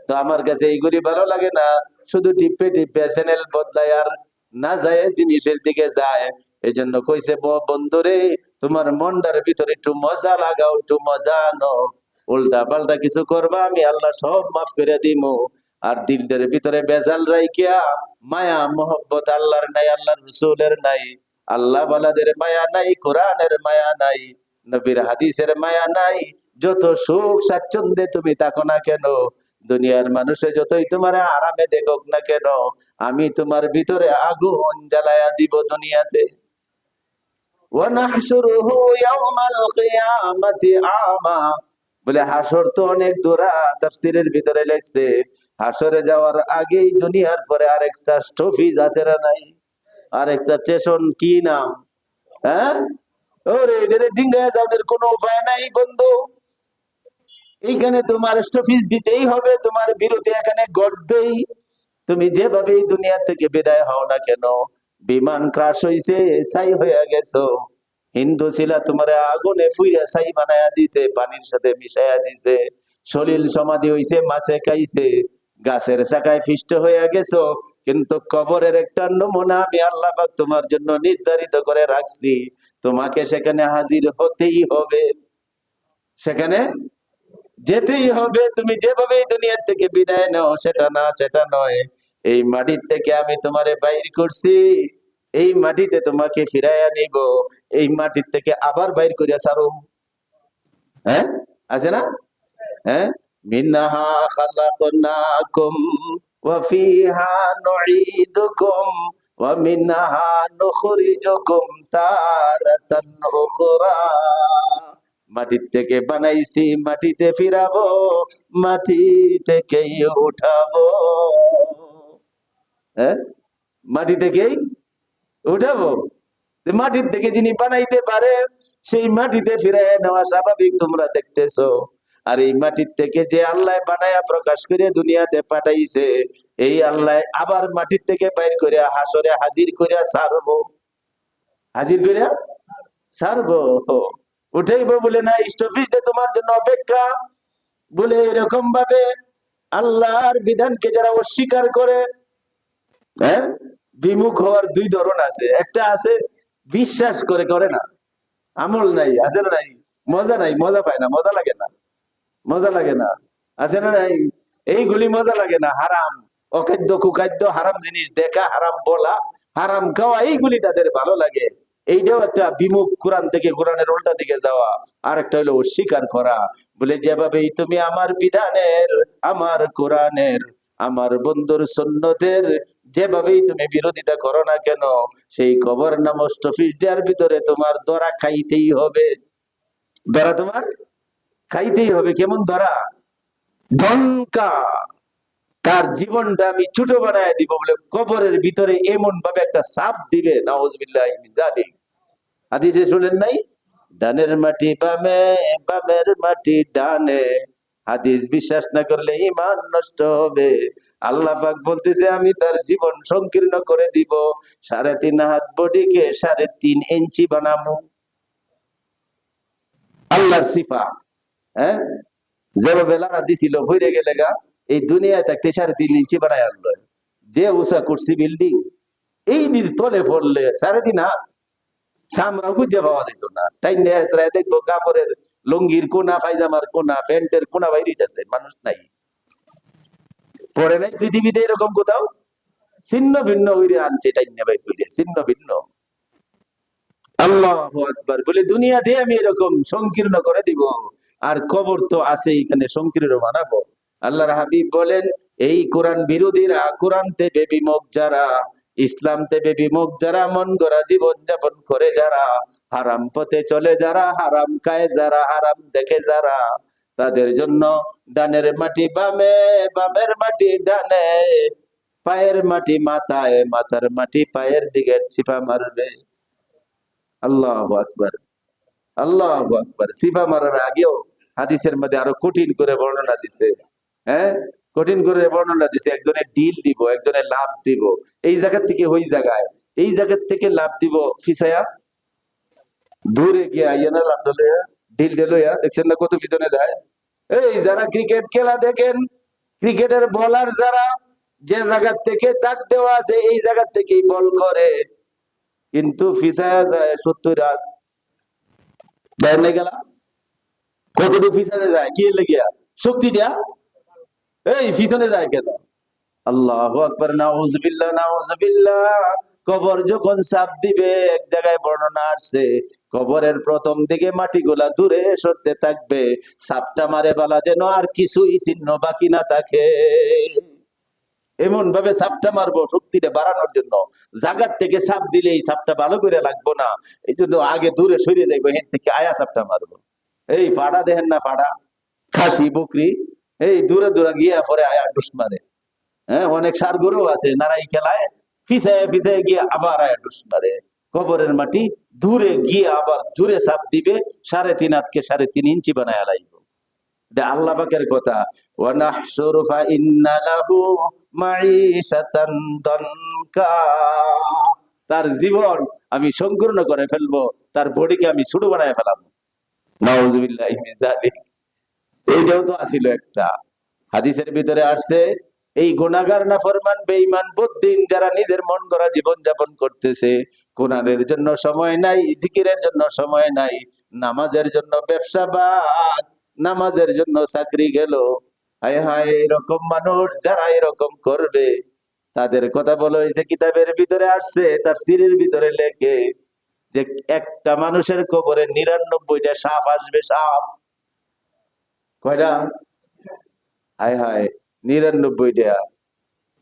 তো আমার কাছে এইগুলি ভালো লাগে না, শুধু টিপে টিপে চ্যানেল বদলায় আর না যায় জিনিসের দিকে যায়। এই জন্য কইছে বন্ধুরে তোমার মনটার ভিতরে একটু মজা লাগাও, একটু মজা আনো, উল্টা পাল্টা কিছু করবা আমি আল্লাহ সব মাফ করে দিমু। আর দিলদের ভিতরে বেজাল রাইখিয়া মায়া মোহব্বত আল্লাহর নাই, আল্লাহর রসুলের নাই, আল্লাহ ওয়ালাদের মায়া নাই, কোরআনের মায়া নাই, নবীর হাদিসের মায়া নাই। যত সুখ স্বাচ্ছন্দ্যে তুমি থাকো না কেন, দুনিয়ার মানুষে যতই তোমার আরামে দেখুক না কেন, আমি তোমার ভিতরে আগুন জ্বালায়া দিব দুনিয়াতে। ওয়া নাহশুরুহু ইয়াওমাল কিয়ামাতি আমা। বলে হাসর তো অনেক দূরা, তাফসীরের ভিতরে লেখছে হাসরে যাওয়ার আগেই দুনিয়ার পরে আরেকটা স্টপেজ আছে না নাই, আরেকটা স্টেশন, কি নাম? হ্যাঁ, ওরে এটারে ডিঙ্গায় যাওয়ার কোনো উপায় নাই বন্ধু। এইখানে তোমার স্টপিস দিতেই হবে, তোমার বিরতি এখানে ঘটবেই। তুমি যেভাবে এই দুনিয়া থেকে বিদায় হও না কেন, বিমান ক্রাশ হইছে, ছাই হইয়া গেছো, হিন্দু ছিলা তোমার আগুনে ফুইরা ছাই বানায়া দিছে, পানির সাথে মিশাইয়া দিছে, সলিল সমাধি হইছে, মাছে খাইছে, গাছের শাখায় পিষ্ট হইয়া গেছো, কিন্তু কবরের একটা নমুনা আমি আল্লাহ পাক তোমার জন্য নির্ধারিত করে রাখছি। তোমাকে সেখানে হাজির হতেই হবে, সেখানে যেতেই হবে। তুমি যেভাবে এই দুনিয়া থেকে বিদায় নাও সেটা না, সেটা নয়। এই মাটির থেকে আমি তোমারে বাইর করছি, এই মাটিতে তোমাকে ফিরাইয়া নিব, এই মাটির থেকে আবার বাইর করিয়া ছাড়ো। হ্যাঁ, আছে না? হ্যাঁ, মিনহা খালাকনাকুম ওয়া ফিহা নুঈদুকুম ওয়া মিনহা নুখরিজুকুম তারাতান উখরা। মাটির থেকে বানাইছি, মাটিতে ফিরাবো, মাটি থেকেই উঠাবো। হ্যাঁ, মাটি থেকেই উঠাবো। মাটির থেকে যিনি বানাইতে পারে সেই মাটিতে ফিরে নেওয়া স্বাভাবিক, তোমরা দেখতেছো। আর এই মাটির থেকে যে আল্লাহ বানায়া প্রকাশ করে দুনিয়াতে পাঠাইছে, এই আল্লাহ আবার মাটির থেকে বাইর করে হাসরে হাজির করে ছাড়বো, হাজির করে ছাড়বো, উঠাইবো বলে না, স্টপিসে তোমার জন্য অপেক্ষা বলে। এরকম ভাবে আল্লাহর বিধানকে যারা অস্বীকার করে, হ্যাঁ, বিমুখ হওয়ার দুই ধরন আছে। একটা আছে বিশ্বাস করে, করে না, আমল নাই, আছে না নাই, মজা নাই, মজা পায় না, মজা লাগে না, মজা লাগে না, আছে না নাই, এইগুলি মজা লাগে না। হারাম, অখাদ্য কুখাদ্য, হারাম জিনিস দেখা, হারাম বলা, হারাম খাওয়া, এইগুলি তাদের ভালো লাগে। এইটাও একটা বিমুখ, কোরআন থেকে, কোরআনের উল্টা দিকে যাওয়া। আর একটা হলো অস্বীকার করা, বলে যেভাবেই তুমি আমার বিধানের, আমার কোরআনের, আমার বন্ধুর সুন্নতের যেভাবেই তুমি বিরোধিতা করো না কেন, সেই কবর নাম স্টপিসটার ভিতরে তোমার ধরা খাইতেই হবে। ধরা তোমার খাইতেই হবে। কেমন ধরা? ধনকা, তার জীবনটা আমি ছোট বানায় দিব বলে কবরের ভিতরে এমন ভাবে একটা চাপ দিবে, নাউজুবিল্লাহ মিন যালিক। হাদিসে শুনেন নাই, ডানের মাটি বামে, বামের মাটি ডানে, হাদিস বিশ্বাস না করলে ঈমান নষ্ট হবে। আল্লাহ পাক বলতেছে আমি তার জীবন সংকীর্ণ করে দিব, 3.5 হাত বডিকে 3.5 ইঞ্চি বানাবো। আল্লাহর সিফা। হ্যাঁ, যেভাবে লাড়া দিছিল ভরে গেলে গা, এই দুনিয়ায় থাকতে 3.5 ইঞ্চি বানায় আনলো। যে উঁচা করছি বিল্ডিং, এই তলে পড়লে 3.5 হাত চামড়া খুঁজে পাওয়া যেত না। তাই দেখবো কাপড়ের লুঙ্গির কোনা, পায়জামার কোনা, প্যান্টের কোনা বাইরে আছে, মানুষ নাই, পড়ে নাই পৃথিবীতে এরকম কোথাও। ছিন্ন ভিন্ন হইরে আনছে, টাইনে বাইর হইরে ছিন্ন ভিন্ন। আল্লাহু আকবার বলে দুনিয়া দিয়ে আমি এরকম সংকীর্ণ করে দিব, আর কবর তো আছে এখানে সংকীর্ণ বানাবো। আল্লাহর হাবিব বলেন, এই কোরআন বিরোধীরা, কোরআন থেকে বিমুখ যারা, ইসলাম থেকে বিমুখ যারা, মন গড়া জীবন যাপন করে যারা, হারাম পথে চলে যারা, হারাম খায় যারা, হারাম দেখে যারা, তাদের জন্য ডানের মাটি বামে, বামের মাটি ডানে, পায়ের মাটি মাথায়, মাথার মাটি পায়ের দিকে ছিপা মারবে। আল্লাহু আকবার, আল্লাহু আকবার। সিফা মারার আগেও হাদিসের মধ্যে আরো কঠিন করে বর্ণনা দিছে। হ্যাঁ, কঠিন করে বর্ণনা দিছে, একজনে ডিল দিব, একজনে লাভ দিব, এই জায়গা থেকে ওই জায়গায়, এই জায়গা থেকে লাভ দিব ফিসায়া দূরে গিয়া ইয়ানা লাভ লইয়া, ডিল লইয়া, দেখছেন না কত পিছনে যায়। এই যারা ক্রিকেট খেলা দেখেন, ক্রিকেটের বলার যারা, যে জায়গা থেকে দাগ দেওয়া আছে এই জায়গা থেকেই বল করে, কিন্তু ফিসায়া যায় 70 রান। দেয় গেলা কতটুকু পিছনে যায়, কি লেগিয়া শক্তি দিয়া, এই পিছনে যায় কেন? আল্লাহু আকবার, নাউজুবিল্লাহ, নাউজুবিল্লাহ। কবর যখন চাপ দিবে, এক জায়গায় বর্ণনা আসছে, কবরের প্রথম দিকে মাটিগুলা দূরে সরতে থাকবে, চাপটা মারে বালা যেন আর কিছুই চিহ্ন বাকি না থাকে। এমন ভাবে চাপটা মারবো শক্তিটা বাড়ানোর জন্য, জায়গার থেকে চাপ দিলে এই চাপটা ভালো করে লাগবো না, এই জন্য আগে দূরে সরিয়ে যাইবো, হেন থেকে আয়া চাপটা মারবো। এই ফাড়া দেখেন না, ফাড়া খাসি বকরি, এই দূরে দূরে গিয়া পরে আয়া ডুস মারে। হ্যাঁ, অনেক সার গরু আছে নারাই খেলায়, পিছায় পিছায় গিয়ে আবার আয়া ডুস মারে। কবরের মাটি দূরে গিয়ে আবার জুড়ে চাপ দিবে, 3.5 হাতকে 3.5 ইঞ্চি বানায় লাইব। এটা আল্লাহ পাকের কথা। ওয়া নাহশুরু ফা ইন্না লাহু মাঈশাতান দানকা। তার জীবন আমি সংকীর্ণ করে ফেলবো, তার বডিকে আমি ছোট বানায় ফেলাবো। নাউযুবিল্লাহি মিন যালিক। এইটাও তো আছিল একটা হাদিসের ভিতরে আসছে, এই গুনাহগার নাফরমান বেঈমান বদ্দিন যারা নিজের মন গড়া জীবন যাপন করতেছে, কোরআনের জন্য সময় নাই, জিকিরের জন্য সময় নাই, নামাজের জন্য ব্যবসা বাদ, নামাজের জন্য চাকরি গেল। হায় হায়, এরকম মানুষ যারা এরকম করবে তাদের কথা বলা হয়েছে, কিতাবের ভিতরে আসছে, তাফসীরের ভিতরে লেখে যে একটা মানুষের কবরে 99টা সাপ আসবে। সাপ কয়টা? হায় হায়, 99টা।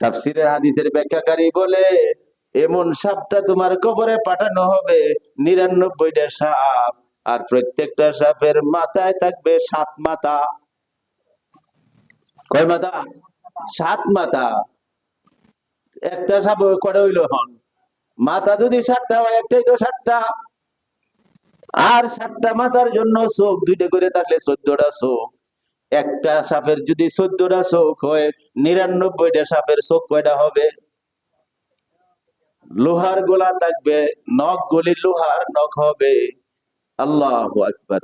তাফসীরের হাদিসের ব্যাখ্যাকারী বলে, এমন সাপটা তোমার কবরে পাঠানো হবে, 99টা সাপ, আর প্রত্যেকটা সাপের মাথায় থাকবে 7 মাথা। কয় মাথা? 7 মাথা। একটা সাপ কয়টা হইল হন? মাথা যদি 7টা হয়, একটাই তো 7টা। আর 7টা মাথার জন্য চোখ 2টা করে থাকলে 14টা চোখ। একটা সাপের যদি 14টা চোখ হয়, 99টা সাপের চোখ কয়টা হবে? লোহার গোলা থাকবে, নখ গলি লোহার নখ হবে। আল্লাহু আকবার।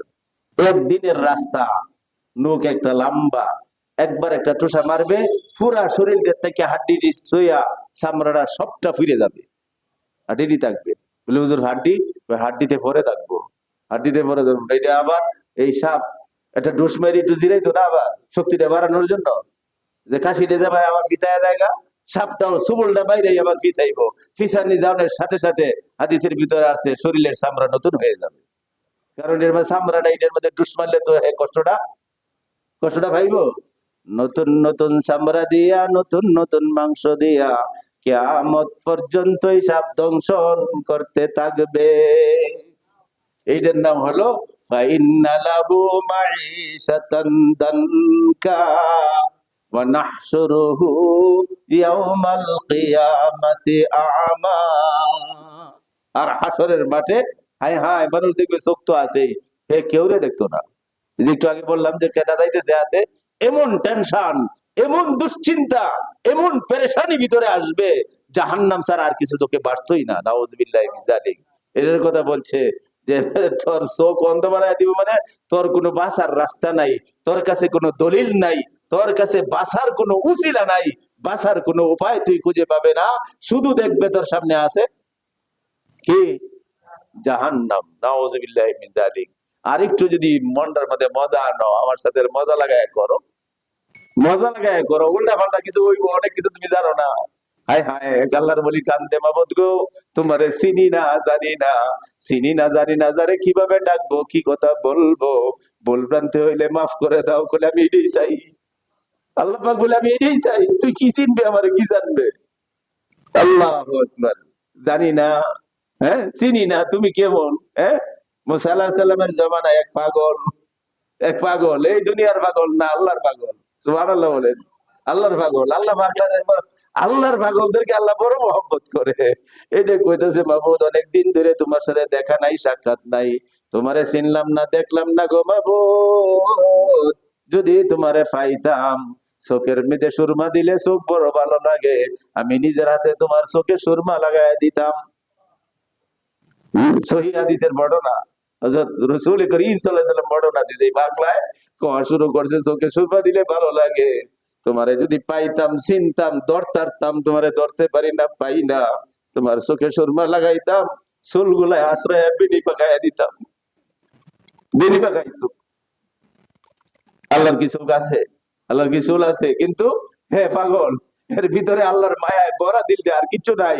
একদিনের রাস্তা, নখ একটা লম্বা, একবার একটা টোসা মারবে, পুরা শরীরটা থেকে হাড্ডি ছুঁয়া চামড়াটা সবটা ফিরে যাবে, হাড্ডি থাকবে। বলে হুজুর হাড্ডি? হাড্ডিতে পরে থাকবো, হাড্ডিতে পরে থাকবো। এটা আবার এই সাপ একটা ডোস মারি একটু জিরাইতো না, আবার শক্তিটা বাড়ানোর জন্য, যে কাশিটা যাবে আবার পিছায় জায়গা, সাপটাও সুবলটা বাইরে আবার পিছাইবো। পিছানি যাওয়ার সাথে সাথে হাদিসের ভিতরে আছে শরীরের চামড়া নতুন হয়ে যাবে। কারণ এর মধ্যে চামড়াটা, এটার মধ্যে ডুস মারলে তো কষ্টটা কষ্টটা পাইবো। নতুন নতুন চামড়া দিয়া, নতুন নতুন মাংস দিয়া, কিয়ামত পর্যন্তই সাপ দংশন করতে থাকবে। এইটার নাম হলো ফাইন্না লাহু মাঈশাতান দানকা ওয়া নাহশুরুহু ইয়াওমাল কিয়ামাতি আ'মা। আর হাসরের মাঠে হায় হায়, মানুষ দেখবে চোখ তো আছেই, হে কেউরে দেখতো না। যে একটু আগে বললাম যে কেটা যাইতেছে হাতে, এমন টেনশন, এমন দুশ্চিন্তা, এমন পেরেশানি ভিতরে আসবে, জাহান্নাম ছাড়া আর কিছু চোখে বাড়তই না। নাউযুবিল্লাহি মিন যালিক। এর কথা বলছে যে তোর চোখ অন্ধ বানায় দিব, মানে তোর কোনো বাঁচার রাস্তা নাই, তোর কাছে কোনো দলিল নাই, তোর কাছে বাঁচার কোনো উসিলা নাই, বাঁচার কোনো উপায় তুই খুঁজে পাবে না। শুধু দেখবে তোর সামনে আছে কি? জাহান্নাম। নাউযুবিল্লাহি মিন যালিক। আরেকটু যদি মনটার মধ্যে মজা আনো, আমার সাথে মজা লাগায় করো, মজা লাগায় করো, উল্টা পাল্টা কিছু হইব, অনেক কিছু তুমি জানো না। হায় হায়, আল্লাহর বলি কান্দে, মাবুদ গো, তোমারে চিনি না জানি না, চিনি না জানি না, যারে কিভাবে ডাকবো, কি কথা বলবো, ভুল ভ্রান্তি হইলে মাফ করে দাও। বলে আমি এটাই চাই। আল্লাহ পাক বলে আমি এটাই চাই। তুই কি চিনবে, আমারে কি জানবে? আল্লাহু আকবার। জানি না, হ্যাঁ চিনি না, তুমি কেমন? হ্যাঁ, মুসা আলাইহিস সালামের জমানায় এক পাগল, এক পাগল, এই দুনিয়ার পাগল না, আল্লাহর পাগল। সুবহানাল্লাহ বলেন। আল্লাহর পাগল। আল্লাহর পাগলদেরকে আল্লাহ বড় মহব্বত করে। এটা কইতেছে, মাহবুদ অনেকদিন ধরে তোমার সাথে দেখা নাই, সাক্ষাৎ নাই, তোমারে চিনলাম না, দেখলাম না গো মাহবুদ। যদি তোমারে পাইতাম, চোখের মধ্যে সুরমা দিলে চোখ বড় ভালো লাগে, আমি নিজের হাতে তোমার চোখে সুরমা লাগাই দিতাম। সহিহ হাদিসের বর্ণনা, হযরত রাসূল করিম সাল্লাল্লাহু আলাইহি ওয়াসাল্লাম বর্ণনা দিতে বাংলায় কোয়া শুরু করছে, চোখে সুরমা দিলে ভালো লাগে, তোমারে যদি পাইতাম, চিনতাম, ধরতাম, তোমারে ধরতে পারি না, পাই না, তোমার চোখে সুরমা লাগাইতাম, চুলগুলায় আশ্রয় বিনি পাকাইয়া দিতাম, বিনি পাকাইতো। আল্লাহর কি চোখ আছে? আল্লাহর কি চুল আছে? কিন্তু হে পাগল, এর ভিতরে আল্লাহর মায়ায় ভরা দিলে আর কিছু নাই।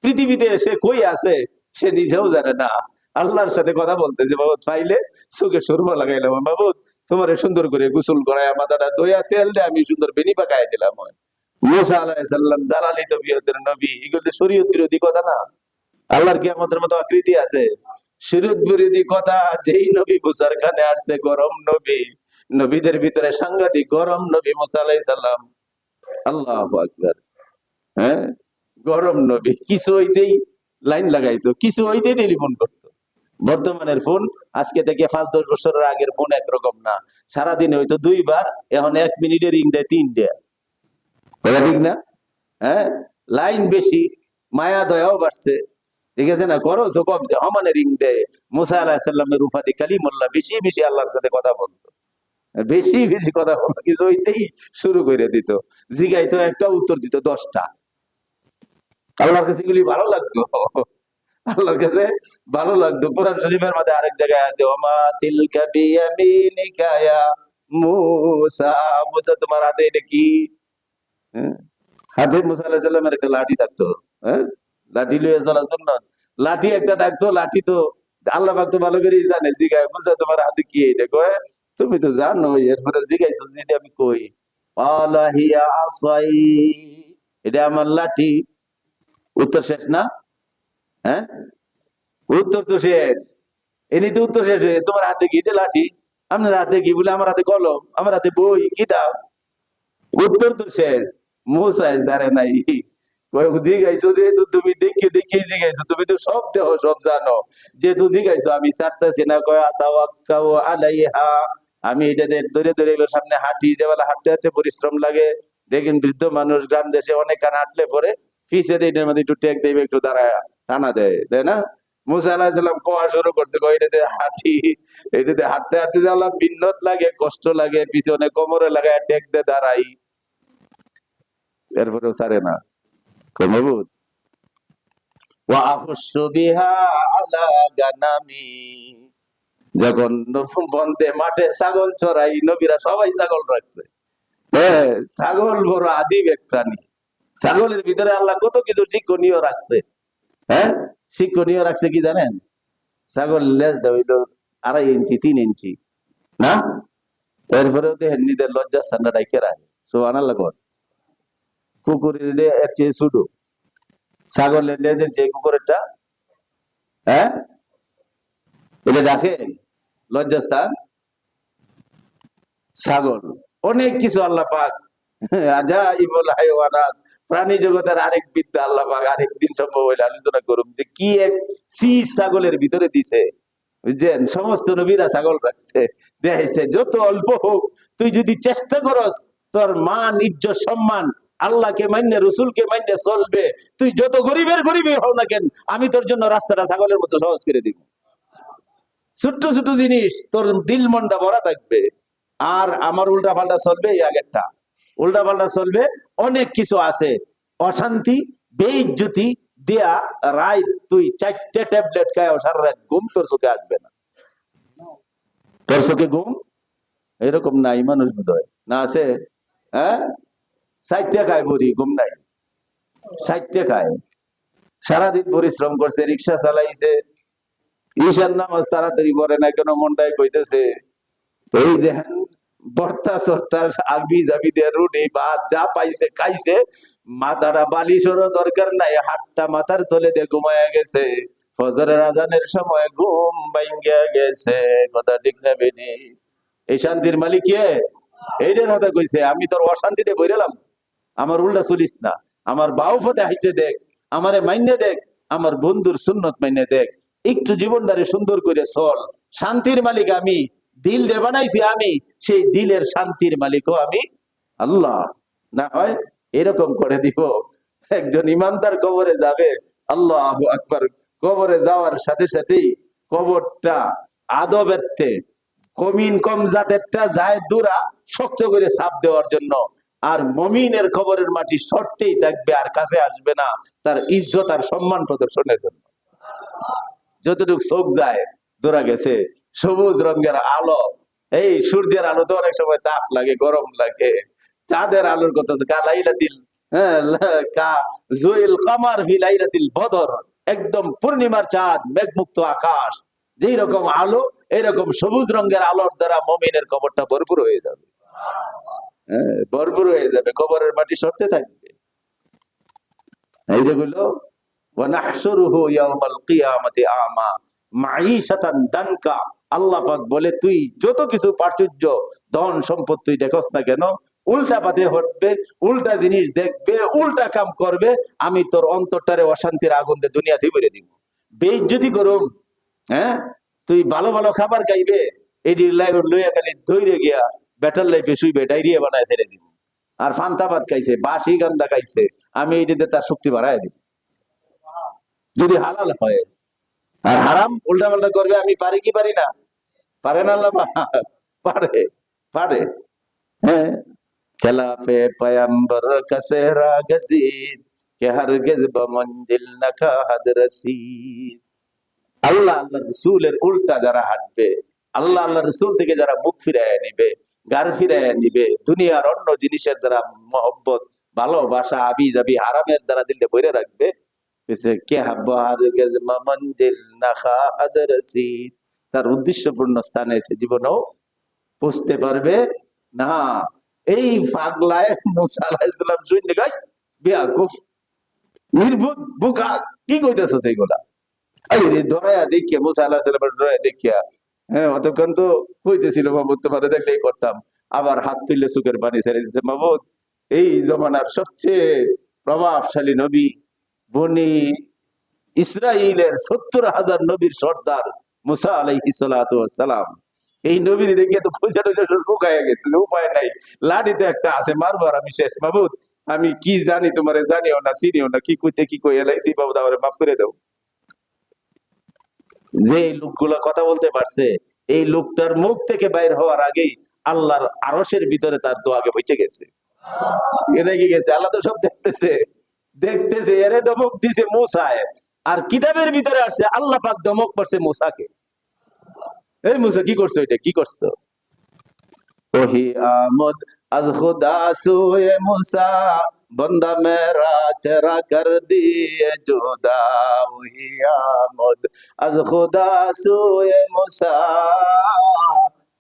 পৃথিবীতে সে কই আছে সে নিজেও জানে না। আল্লাহর সাথে কথা বলতেছে, বাবুদ পাইলে চোখে সুরমা লাগাইলাম, বাবুদ তোমার সুন্দর করে গোসল করায় মাথাটা দইয়া তেল দিয়ে আমি সুন্দর বেনি পাকাই দিলাম। মুসা আলাইহিস সালাম জালালি তবিয়তের নবী, এগুলো তো শরীয়ত বিরোধী কথা না। আল্লাহর কি আমাদের মতো আকৃতি আছে? শরীয়ত বিরোধী কথা। যেই নবী মুসার খানে আসছে, গরম নবী, নবীদের ভিতরে সাংঘাতিক গরম নবী মুসা আলাইহিস সালাম। আল্লাহু আকবার। হ্যাঁ, গরম নবী, কিছু হইতেই লাইন লাগাইতো, কিছু হইতে টেলিফোন করতো। বর্তমানের ফোন আজকে থেকে 5-10 বছরের আগের ফোন একরকম না। সারাদিনে হয়তো 2 বার, এখন 1 মিনিটে রিং দেয় 3টে। কথা ঠিক না? হ্যাঁ, লাইন বেশি, মায়া দয়াও বাড়ছে, ঠিক আছে না, খরচও কমছে। হমানে রিং দেয়। মুসা আলাইহিস সালামের উপাধি কালিমুল্লাহ, বেশি বেশি আল্লাহর সাথে কথা বলতো, বেশি বেশি কথা বলতো, কিছু হইতেই শুরু করে দিত। জিগাইতো একটা, উত্তর দিত 10টা। আল্লাহর কাছে এগুলি ভালো লাগতো, আল্লাহর কাছে ভালো লাগতো। কোরআন শরীফের মধ্যে আরেক জায়গায় আছে, ওমা তিলকা বিয়ামিনিকা ইয়া মুসা, মুসা তোমার হাতে এটা কি? হ্যাঁ? হাতে মুসা আলাইহিস সালামের একটা লাঠি থাকতো। হ্যাঁ, লাঠি লইয়া চলা সুন্নাত। লাঠি একটা থাকতো, লাঠি তো আল্লাহ পাক তো ভালো করেই জানে। জিগায়, মুসা তোমার হাতে কি এটা? কয়, তুমি তো জানো। এরপরে জিগাইছো যে আমি কই, ক্বালা হিয়া আসাই, এটা আমার লাঠি। উত্তর শেষ না? হ্যাঁ, উত্তর তো শেষ। এনি তো উত্তর শেষ হয়ে, তোমার হাতে কি? এটা লাঠি। আপনার হাতে কি? বলে আমার হাতে কলম, আমার হাতে বই, কিতাব। উত্তর তো শেষ। মুসাই জানে নাই। জিগাইছো যেহেতু তুমি দেখে দেখে জিগাইছো, তুমি তো সব দেহ সব জানো, যেহেতু জিগাইছো আমি ছাড়তেছি না। কয় আতাওয়াক্কাউ আলাইহা, আমি এটা ধরে ধরে এবার সামনে হাঁটি, যে বেলা হাঁটতে হাঁটতে পরিশ্রম লাগে। দেখেন বৃদ্ধ মানুষ গ্রাম দেশে অনেক কান হাঁটলে পরে পিছিয়ে দিয়ে এটার মধ্যে একটু টেক দেবে, একটু দাঁড়ায় টানা দেয়, তাই না? মুসা আলাইহিস সালাম কোয়া শুরু করছে, কয় এটাতে হাঁটি, এটাতে হাঁটতে হাঁটতে যাওয়া মিন্নত লাগে, কষ্ট লাগে, পিছনে কোমরে লাগায় টেক দিয়ে দাঁড়াই, এরপরেও সারে না। কমবুত ওয়া আহুশু বিহা আলা গানামি, যখন বন্দে মাঠে ছাগল চড়াই, নবীরা সবাই ছাগল রাখছে। হ্যাঁ, ছাগল বড় আজীব এক প্রাণী। ছাগলের ভিতরে আল্লাহ কত কিছু শিক্ষণীয় রাখছে। হ্যাঁ, শিক্ষণীয় রাখছে কি জানেন? ছাগল লেজটা হইল 2.5 ইঞ্চি 3 ইঞ্চি না, এরপরেও দেখেন নিজের লজ্জার স্থানটা ডাইকে রাখে। সুবহানাল্লাহ। কুকুরের এর চেয়ে ছোট, ছাগলের লেজের যে কুকুরেরটা, হ্যাঁ, এটা দেখে লজ্জাস্থান। ছাগল অনেক কিছু আল্লাহ পাক, আজাইবুল হায়াওয়ানাত, প্রাণী জগতের আরেক বিদ্যা আল্লাহ পাক আরেকদিন সম্ভব হইলে আলোচনা করুন, যে কি এক শীষ ছাগলের ভিতরে দিছে। বুঝছেন, সমস্ত নবীরা ছাগল রাখছে, দেখাইছে যত অল্প হোক, তুই যদি চেষ্টা করস তোর মান ইজ্জত সম্মান আল্লাহকে মান্য রসুলকে মান্য চলবে, তুই যত গরিবের গরিবই হও না কেন, আমি তোর জন্য রাস্তাটা ছাগলের মতো সহজ করে দিব। ছোট্ট ছোট জিনিস, তোর দিল মনটা ভরা থাকবে। আর আমার উল্টা পাল্টা চলবে, এই আগেরটা উল্টা পাল্টা চলবে। অনেক কিছু আছে, অশান্তি বেইজ্জতি দেয়া রায়, তুই 4টে ট্যাবলেট খায় সারা রাত ঘুম তোর চোখে আসবে না। তোর চোখে ঘুম এরকম নাই মানুষ বোধহয় না, আছে? হ্যাঁ, 4টে খায় বড়ি, ঘুম নাই। 4টে খায়, সারাদিন পরিশ্রম করছে, রিক্সা চালাইছে, ঈশার নামাজ তাড়াতাড়ি পড়ে না কেন, মনটাই কইতেছে। এই দেখেন বর্তা সর্তা আগবি যাবি দিয়ে রুটি ভাত যা পাইছে খাইছে, মাথাটা বালিশেরও দরকার নাই, হাতটা মাথার তলে দিয়ে ঘুমায়া গেছে। ফজরের আজানের সময় ঘুম ভাঙ্গিয়া গেছে। কথা ঠিক না বেটি? এই শান্তির মালিক কে? এইটার কথা কইছে, আমি তোর অশান্তিতে বইরালাম, আমার উল্টা চলিস না, আমার বাউ ফতে হাইটে দেখ, আমারে মাইনে দেখ, আমার বন্ধুর সুন্নত মাইনে দেখ, একটু জীবনটারে সুন্দর করে চল। শান্তির মালিক আমি, দিল রে বানাইছি আমি, সেই দিলের শান্তির মালিকও আমি আল্লাহ। না হয় এরকম করে দিব, একজন ইমানদার কবরে যাবে, আল্লাহু আকবার, কবরে যাওয়ার সাথে সাথেই কবরটা আদবেরতে কমিন কম জাতেরটা যায় দূরা শক্ত করে চাপ দেওয়ার জন্য, আর মমিনের কবরের মাটি সরতেই থাকবে, আর কাছে আসবে না, তার ইজ্জত আর সম্মান প্রদর্শনের জন্য। যতটুকু চোখ যায় দৌড়া গেছে। সবুজ রঙের আলো, এই সূর্যের আলো তো অনেক সময় তাপ লাগে, গরম লাগে, চাঁদের আলোর কথা কালাইলাতিল, হ্যাঁ, কা জুইল কামার ফি লাইলাতিল বদর, একদম পূর্ণিমার চাঁদ, মেঘমুক্ত আকাশ, যেই রকম আলো, এইরকম সবুজ রঙের আলোর দ্বারা মুমিনের কবরটা ভরপুর হয়ে যাবে। হ্যাঁ, ভরপুর হয়ে যাবে, কবরের মাটি সরতে থাকবে। এই যেগুলো ওয়ানাহশুরুহু ইয়াউমাল কিয়ামাতি আমা মাঈশাতান দানকা, আল্লাহ পাক বলে তুই যত কিছু প্রাচুর্য ধন সম্পদ তুই দেখস না কেন, উল্টা পথে হটবে, উল্টা জিনিস দেখবে, উল্টা কাম করবে, আমি তোর অন্তরটারে অশান্তির আগুন দিয়ে দুনিয়াতে ভরে দিব। বেইজ্জতি করুম, হ্যাঁ, তুই ভালো ভালো খাবার খাইবে, এটি লইয়া খালি ধৈর্য গিয়া বেটার লাইফে শুইবে, ডায়রিয়া বানায় ছেড়ে দিব। আর ফান্তা ভাত খাইছে, বাসি গান্দা খাইছে, আমি এইটাতে তার শক্তি বাড়ায় দিব যদি হালাল হয়। আর হারাম উল্টা পাল্টা করবে, আমি পারি কি পারি না? পারে না আল্লাহ? পারে, পারে। হ্যাঁ, খেলাফে পয়ম্বর কসেরা গজিদ কে হরগিজ বমঞ্জিল নখা হাদ রসিদ। আল্লাহ আল্লাহ রসুলের উল্টা যারা হাঁটবে, আল্লাহ আল্লাহ রসুল থেকে যারা মুখ ফিরাইয়া নিবে, গার ফিরাইয়া নিবে, দুনিয়ার অন্য জিনিসের দ্বারা মহব্বত, ভালোবাসা, আবি যাবি হারামের দ্বারা দিলে বইরে রাখবে, তার উদ্দেশ্যপূর্ণ স্থানে সে জীবনেও বুঝতে পারবে না। এই পাগলায় মুসা আলাইহিস সালাম শুনলে গায় বেয়াকুফ, নির্বুধ, বোকা, কি কইতেছ সেইগুলা? এই রে ডরায়া দেখিয়া, মুসা আলাইহিস সালামের ডরায়া দেখিয়া, হ্যাঁ, অতক্ষণ তো কইতেছিল মাহমুদ তোমারে দেখলেই করতাম, আবার হাত তুললে চোখের পানি ছেড়ে দিচ্ছে। মাহমুদ, এই জমানার সবচেয়ে প্রভাবশালী নবী, বনি ইসরাইলের 70,000 নবীর সর্দার মুসা আলাইহিস সালাতু ওয়াস সালাম, এই নবীর দেখে তো খোঁজা টোজা শুকায় গেছে, উপায় নাই, লাঠিতে একটা আছে, মারবো আর আমি শেষ। মাহমুদ, আমি কি জানি, তোমারে জানিও না চিনিও না, কি কইতে কি কই এলাইছি, বাবু আমারে মাফ করে দাও। যে লোকগুলো কথা বলতে পারছে, এই লোকটার মুখ থেকে বাইর হওয়ার আগেই আল্লাহর আরশের ভিতরে তার দোয়াকে পৌঁছে গেছে। এটা কি গেছে, আল্লাহ তো সব দেখতেছে, দেখতেছে। এরে দমক দিছে মূসায়, আর কিতাবের ভিতরে আসছে আল্লাহ পাক দমক করছে মূসাকে। এই মূসা কি করছো, এটা কি করছো? ওহি আমদ আজ খুদা সুয়ে মূসা, বন্দা মেরা চরা কর দিয়ে জুদা। ওহি আমদ আজ খুদা সুয়ে মূসা,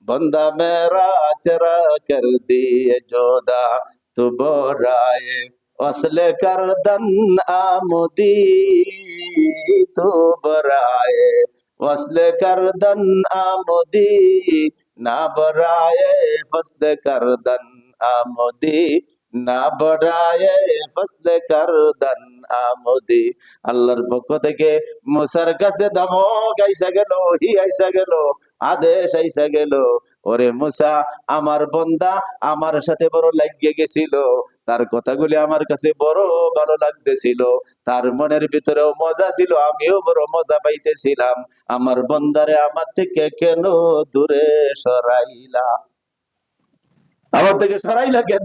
বন্দা মেরা চরা কর দিয়ে জুদা। তু বরায়ে ওসলে করদন আমুদি, তু বরায়ে ওসলে করদন আমুদি, না বরায়ে ফসলে করদন আমুদি, না বরায়ে ফসলে করদন আমুদি। আল্লাহর পক্ষ থেকে মুসার কাছে ধমক আইসা গেল, হি আইসা গেল, আদেশ আইসা গেল, ওরে মুসা, আমার বন্দা আমার সাথে বড় লাগিয়ে গেছিল, তার কথাগুলি আমার কাছে বড় ভালো লাগতেছিল, তার মনের ভিতরেও মজা ছিল, আমিও বড় মজা পাইতেছিলাম, আমার বন্দারে আমার থেকে কেন দূরে সরাইলা? আমার থেকে সরাইলা কেন?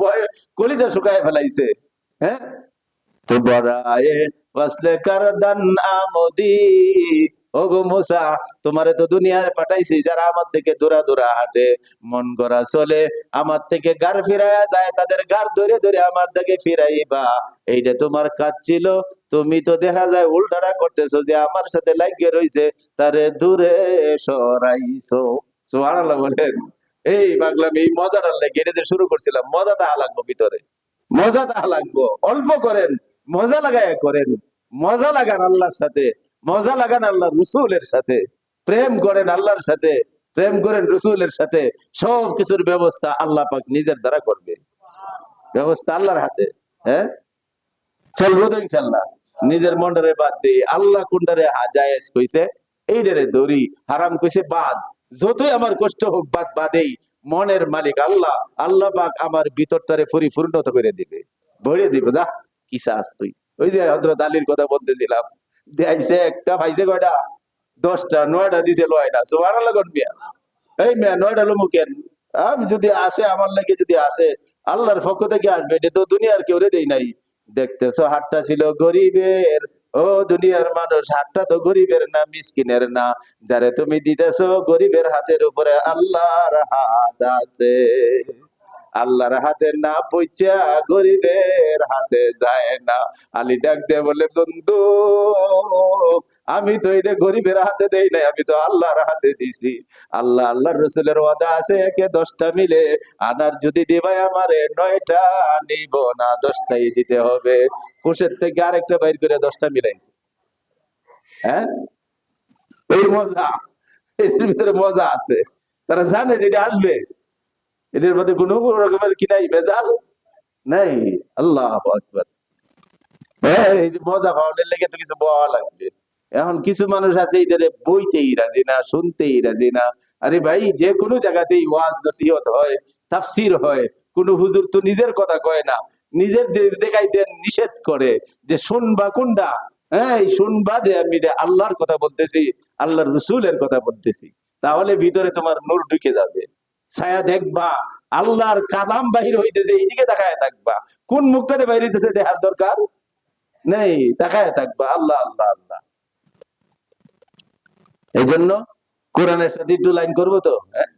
ভয়ে কলিজা শুকায় ফেলাইছে। হ্যাঁ, তো বড়ায়ে ওয়াসলে করদান আমদি, ওগো মুসা, তোমারে তো দুনিয়ায় পাঠাইছি যারা আমার থেকে দূরা দূরা হাঁটে, মন গড়া চলে, আমার থেকে গার ফিরাইয়া যায়, তাদের গার ধরে ধরে আমার দিকে ফিরাইবা, এইটা তোমার কাজ ছিল। তুমি তো দেখা যায় উল্টাটা করতেছো, যে আমার সাথে লাগিয়ে রইছে তারে দূরে সরাইছো। সুবহানাল্লাহ বলেন। এই পাগলামি, এই মজাটার লেগে এটা যে শুরু করছিলাম, মজাটা লাগবো ভিতরে, মজাটা লাগবো, অল্প করেন, মজা লাগায় করেন, মজা লাগান আল্লাহর সাথে, মজা লাগান আল্লাহ রসুলের সাথে, প্রেম করেন আল্লাহর সাথে, প্রেম করেন রসুলের সাথে, সব কিছুর ব্যবস্থা আল্লাহ পাক নিজের দ্বারা করবে, ব্যবস্থা আল্লাহর হাতে। হ্যাঁ, চলবো তো ইনশাল্লাহ। নিজের মন্ডারে বাদ দিয়ে আল্লাহ কুন্ডারে জায়েজ কইছে, এইটারে দড়ি, হারাম কইছে বাদ, যতই আমার কষ্ট হোক বাদ বাদেই, মনের মালিক আল্লাহ, আল্লাহ পাক আমার ভিতরটারে পরিপূর্ণত করে দিবে, ভরে দিবে। যা কি চাস তুই? ওই যে হযরত আলীর কথা বলতেছিলাম, দেয়াইছে একটা, পাইছে কয়টা? 10টা, 9টা দিছে, লয় না। সুবহানাল্লাহ কোন মিয়া? এই মিয়া 9টা লমু কেন? আমি যদি আসে, আমার লাগে যদি আসে, আল্লাহর পক্ষ থেকে আসবে, এটা তো দুনিয়ার কেউ রে দেই নাই। দেখতেছো হাতটা ছিল গরিবের, ও দুনিয়ার মানুষ, হাতটা তো গরিবের না, মিসকিনের না, যারে তুমি দিতেছো গরিবের হাতের উপরে আল্লাহর হাত আছে, আল্লাহর হাতে না পৌঁছা গরিবের হাতে যায় না। আলী ডাক দিয়ে বলে, বন্ধু, আমি তো এটা গরিবের হাতে দেই নাই, আমি তো আল্লাহর হাতে দিছি। আল্লাহ আল্লাহর রসুলের ওয়াদা আছে, একে 10টা মিলে আনার যদি দিবাই আমারে, 9টা নিব না, 10টাই দিতে হবে। কোষের থেকে আরেকটা বাইর করে 10টা মিলাইছে। হ্যাঁ, এই মজা, এর ভিতরে মজা আছে, তারা জানে যেটা আসবে। এটার মধ্যে কোনো রকমের কি নাই, ভেজাল নাই। আল্লাহু আকবার। হ্যাঁ, এই যে মজা পাওয়ার লেগে তো কিছু বলা লাগবে। এখন কিছু মানুষ আছে এটারে বইতেই রাজি না, শুনতেই রাজি না। আরে ভাই, যে কোনো জায়গাতেই ওয়াজ নসিহত হয়, তাফসীর হয়, কোন হুজুর তো নিজের কথা কয় না, নিজের দেখাইতে নিষেধ করে যে শুনবা কোনটা। হ্যাঁ, এই শুনবা যে আমি এটা আল্লাহর কথা বলতেছি, আল্লাহর রসুলের কথা বলতেছি, তাহলে ভিতরে তোমার নূর ঢুকে যাবে। ছায়া দেখবা, আল্লাহর কালাম বাহির হইতেছে, এইদিকে তাকায় থাকবা। কোন মুখটাতে বাইরে হইতেছে দেখার দরকার নেই, তাকায় থাকবা আল্লাহ আল্লাহ আল্লাহ। এই জন্য কোরআনের সাথে একটু লাইন করবো তো, হ্যাঁ,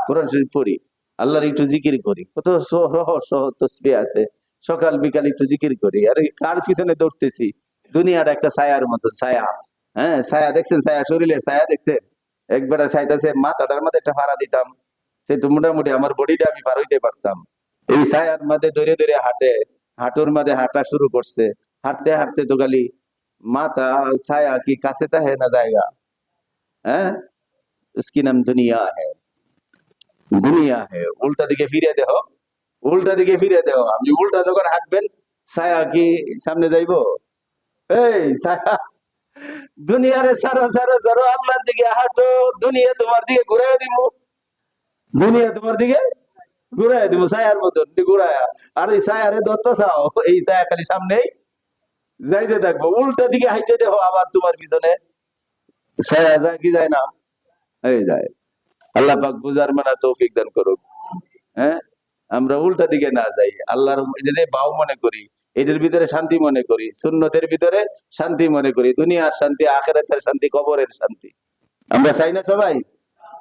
কোরআন শরীফ পড়ি, আল্লাহর একটু জিকির করি, কত সহজ সহজ তসবিহ আছে, সকাল বিকাল একটু জিকির করি। আরে কার পিছনে দৌড়তেছি, দুনিয়ার একটা ছায়ার মতো ছায়া। হ্যাঁ, ছায়া দেখছেন, ছায়া শরীরের ছায়া দেখছেন। একবারে ছাইতেছে মাথাটার মধ্যে একটা ফাড়া দিতাম, সে তো মোটামুটি আমার বডিটা আমি পার হইতে পারতাম। এই ছায়ার মধ্যে ধরে ধরে হাঁটে, হাঁটুর মধ্যে হাঁটা শুরু করছে, হাঁটতে হাঁটতে তো খালি माता ছায়া কি কাছে তাহে না জায়গা। হ্যাঁ, उसकी नाम दुनिया है, দুনিয়া হে। উল্টা দিকে ফিরে দেহ, উল্টা দিকে ফিরে দেহ, আপনি উল্টা যখন হাঁটবেন ছায়া কি সামনে যাইবো? এই ছায়া, দুনিয়ারে সারো সারো সারো, আল্লাহর দিকে হাঁটো, দুনিয়া তোমার দিকে ঘুরাই দিব, দুনিয়া তোমার দিকে ঘুরাই দিব ছায়ার মতন ঘুরায়া। আর এই ছায়ারে ধরতে চাও, এই ছায়া খালি সামনেই যাইতে থাকবো, উল্টা দিকে হাইটে দেখো আবার তোমার পিছনে ছায়া যায় কি যায় না? এই যায়। আল্লাহ পাক বুঝার মানা তৌফিক দান করুক। হ্যাঁ, আমরা উল্টা দিকে না যাই, আল্লাহর এটারে বাও মনে করি, এটার ভিতরে শান্তি মনে করি, সুন্নতের ভিতরে শান্তি মনে করি, দুনিয়ার শান্তি, আখিরাতের শান্তি, কবরের শান্তি আমরা চাই না সবাই।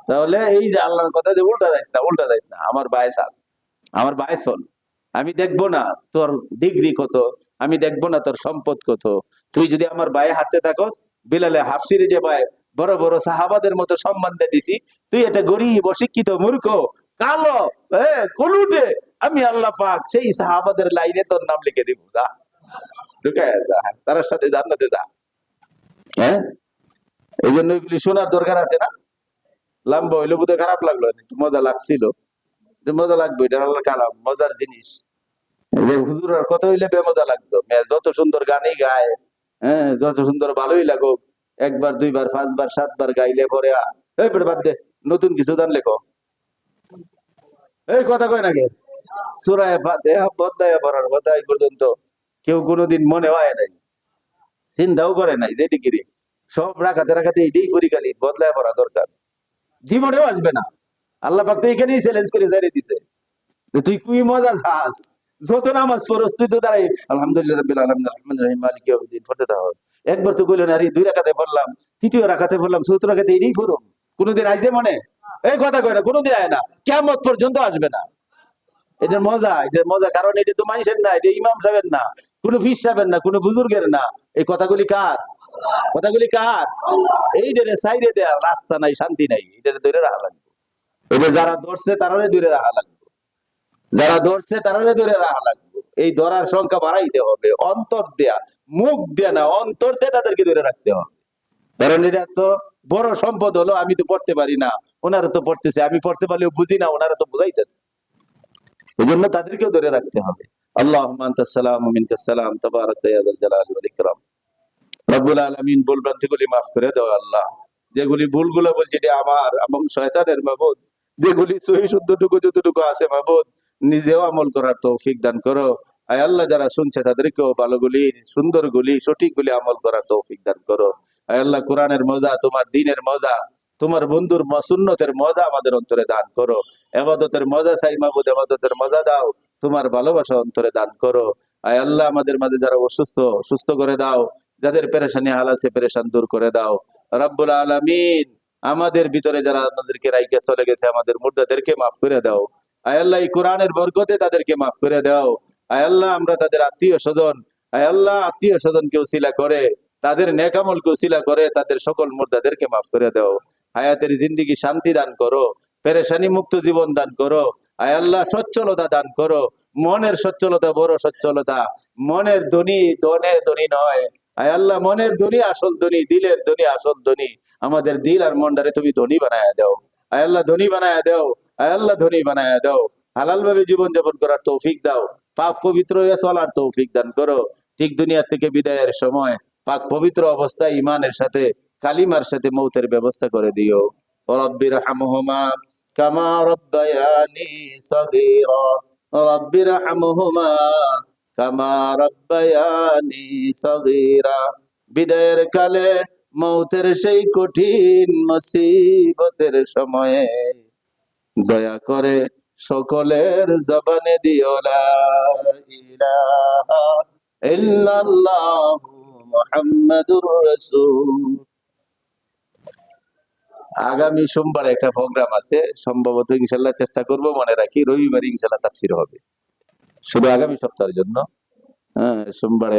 তাহলে এই যে আল্লাহর কথা যে উল্টা যাইস না, উল্টা যাইস না, আমার বায়ে চাল, আমার বায়ে চল। আমি দেখবো না তোর ডিগ্রি কত, আমি দেখবো না তোর সম্পদ কত। তুই যদি আমার বায়ে হাঁটতে থাকস, বিলালে হাফসিরে যে পায় বড় বড় সাহাবাদের মতো সম্মান দিয়ে দিছি, তুই এটা গরিব অশিক্ষিত মূর্খ কালো কলুটে, আমি আল্লাহ পাক সেই সাহাবাদের লাইনে তোর নাম লিখে দিব, যা ঢুকায় যা, তার সাথে জান্নাতে যা। হ্যাঁ, এই জন্য এগুলি শোনার দরকার আছে না। লম্বা হইলে বোধহয় খারাপ লাগলো, একটু মজা লাগছিল, মজা লাগবে, এটা আল্লাহর কালাম, মজার জিনিস। হুজুর আর কথা হইলে বেমজা লাগতো, যত সুন্দর গানই গায়, হ্যাঁ, যত সুন্দর ভালোই লাগুক, একবার দুইবার পাঁচবার সাতবার গাইলে পরে এই বেটা বাদ দে, নতুন কিছু গান লেখো, এই কথা কয় নাকি? সূরা ফাতিহা বদলাইয়া পড়ার কথা এই পর্যন্ত কেউ কোনোদিন মনে হয় নাই, চিন্তাও করে নাই যে ডিগ্রি সব রাখাতে রাখাতে এটাই করি, খালি বদলাইয়া পড়া দরকার, জীবনেও আসবে না। আল্লাহ পাক তো এখানেই চ্যালেঞ্জ করে জানিয়ে দিছে, তুই কুই মজা চাস, যত নামাজ পড়স তুই তো দাঁড়াই আলহামদুলিল্লাহ রাব্বিল আলামিন আররহমানির রহিম মালিকি ইয়াউমিদ্দিন পড়তে দাও। একবার তো কইলেন আরে দুই রাকাতে পড়লাম, তৃতীয় রাকাতে পড়লাম, চতুর্থ রাকাতে এটাই পড়ো, কোনদিন আইছে মনে? এই কথা কয় না, কোনদিন আয় না, কিয়ামত পর্যন্ত আসবে না। এটার মজা, এটার মজা, কারণ এটা তো মানুষের না, এটা ইমাম সাহেবের না, কোন পীর সাহেবের না, কোন বুজুর্গের না। এই কথাগুলি কার? কথাগুলি কার? এই যে সাইডে দেয়া রাস্তা নাই, শান্তি নাই, এটা ধরে রাখা লাগবে। এটা যারা ধরছে তারারে ধরে রাখা লাগবে, যারা ধরছে তারারে ধরে রাখা লাগবে। এই ধরার সংখ্যা বাড়াইতে হবে, অন্তর দেয়া, মুখ দেয়া না, অন্তর দিয়ে তাদেরকে ধরে রাখতে হবে। কারণ এটা তো বড় সম্পদ হলো, আমি তো পড়তে পারি না, ওনারা তো পড়তেছে, আমি পড়তে পারলেও বুঝি না, ওনারা তো বুঝাইতেছে, এই জন্য তাদেরকেও ধরে রাখতে হবে। আল্লাহুম্মা আনতাস সালাম ওয়া মিনকাস সালাম, তাবারাকতা ইয়া যাল জালালি ওয়াল ইকরাম। রব্বুল আলামিন ভুল ভ্রান্তিগুলি মাফ করে দাও আল্লাহ, যেগুলি ভুলগুলো বলছি এটা আমার এবং শয়তানের মাবুদ, যেগুলি সহি শুদ্ধটুকু যতটুকু আছে মাবুদ, নিজেও আমল করার তৌফিক দান করো। আয় আল্লাহ, যারা শুনছে তাদেরকেও ভালোগুলি, সুন্দরগুলি, সঠিকগুলি আমল করার তৌফিক দান করো। আয় আল্লাহ, কোরআনের মজা, তোমার দ্বীনের মজা, তোমার বন্ধুর সুন্নতের মজা আমাদের অন্তরে দান করো। ইবাদতের মজা চাই মাবুদ, ইবাদতের মজা দাও, তোমার ভালোবাসা অন্তরে দান করো। আয় আল্লাহ, আমাদের মাঝে যারা অসুস্থ, সুস্থ করে দাও, যাদের পেরেশানি হাল আছে পেরেশান দূর করে দাও রব্বুল আলামিন। আমাদের ভিতরে যারা আমাদেরকে রাইখে চলে গেছে, আমাদের মুর্দাদেরকে মাফ করে দাও। আয় আল্লাহ, এই কোরআনের বরকতে তাদেরকে মাফ করে দাও। আয় আল্লাহ, আমরা তাদের আত্মীয় স্বজন, আয় আল্লাহ, আত্মীয় স্বজনকে উসিলা করে, তাদের নেক আমলকে উসিলা করে তাদের সকল মুর্দাদেরকে মাফ করে দাও। হায়াতের জিন্দেগি শান্তি দান করো, পেরেশানি মুক্ত জীবন দান করো। আয় আল্লাহ, সচ্ছলতা দান করো, মনের সচ্ছলতা বড় সচ্ছলতা, মনের ধনী ধনে ধনী নয়। আয় আল্লাহ, মনের ধনী আসল ধনী, দিলের ধনী আসল ধনী, আমাদের দিল আর মনটারে তুমি ধনী বানায় দাও। আয় আল্লাহ ধনী বানায় দাও, আয় আল্লাহ ধনী বানায় দাও। হালাল ভাবে জীবন যাপন করার তৌফিক দাও, পাক পবিত্র হয়ে চলার তৌফিক দান করো। ঠিক দুনিয়া থেকে বিদায়ের সময় পাক পবিত্র অবস্থায় ইমানের সাথে কালিমার সাথে মৌতের ব্যবস্থা করে দিও। রব্বির হামহুমা কামা রব্বায়ানি সগীরা, রব্বির হামহুমা কামা রব্বায়ানি সগীরা। বিদায়ের কালে, মৌতের সেই কঠিন মুসিবতের সময়ে দয়া করে সকলের জবানে দিও লা ইলাহা ইল্লাল্লাহু মুহাম্মাদুর রাসূল। আগামী সোমবার একটা প্রোগ্রাম আছে, সম্ভবত ইনশাল্লাহ চেষ্টা করব, মনে রাখি রবিবার ইনশাল্লাহ তাফসীর হবে, শুধু আগামী সপ্তাহের জন্য। হ্যাঁ, সোমবারে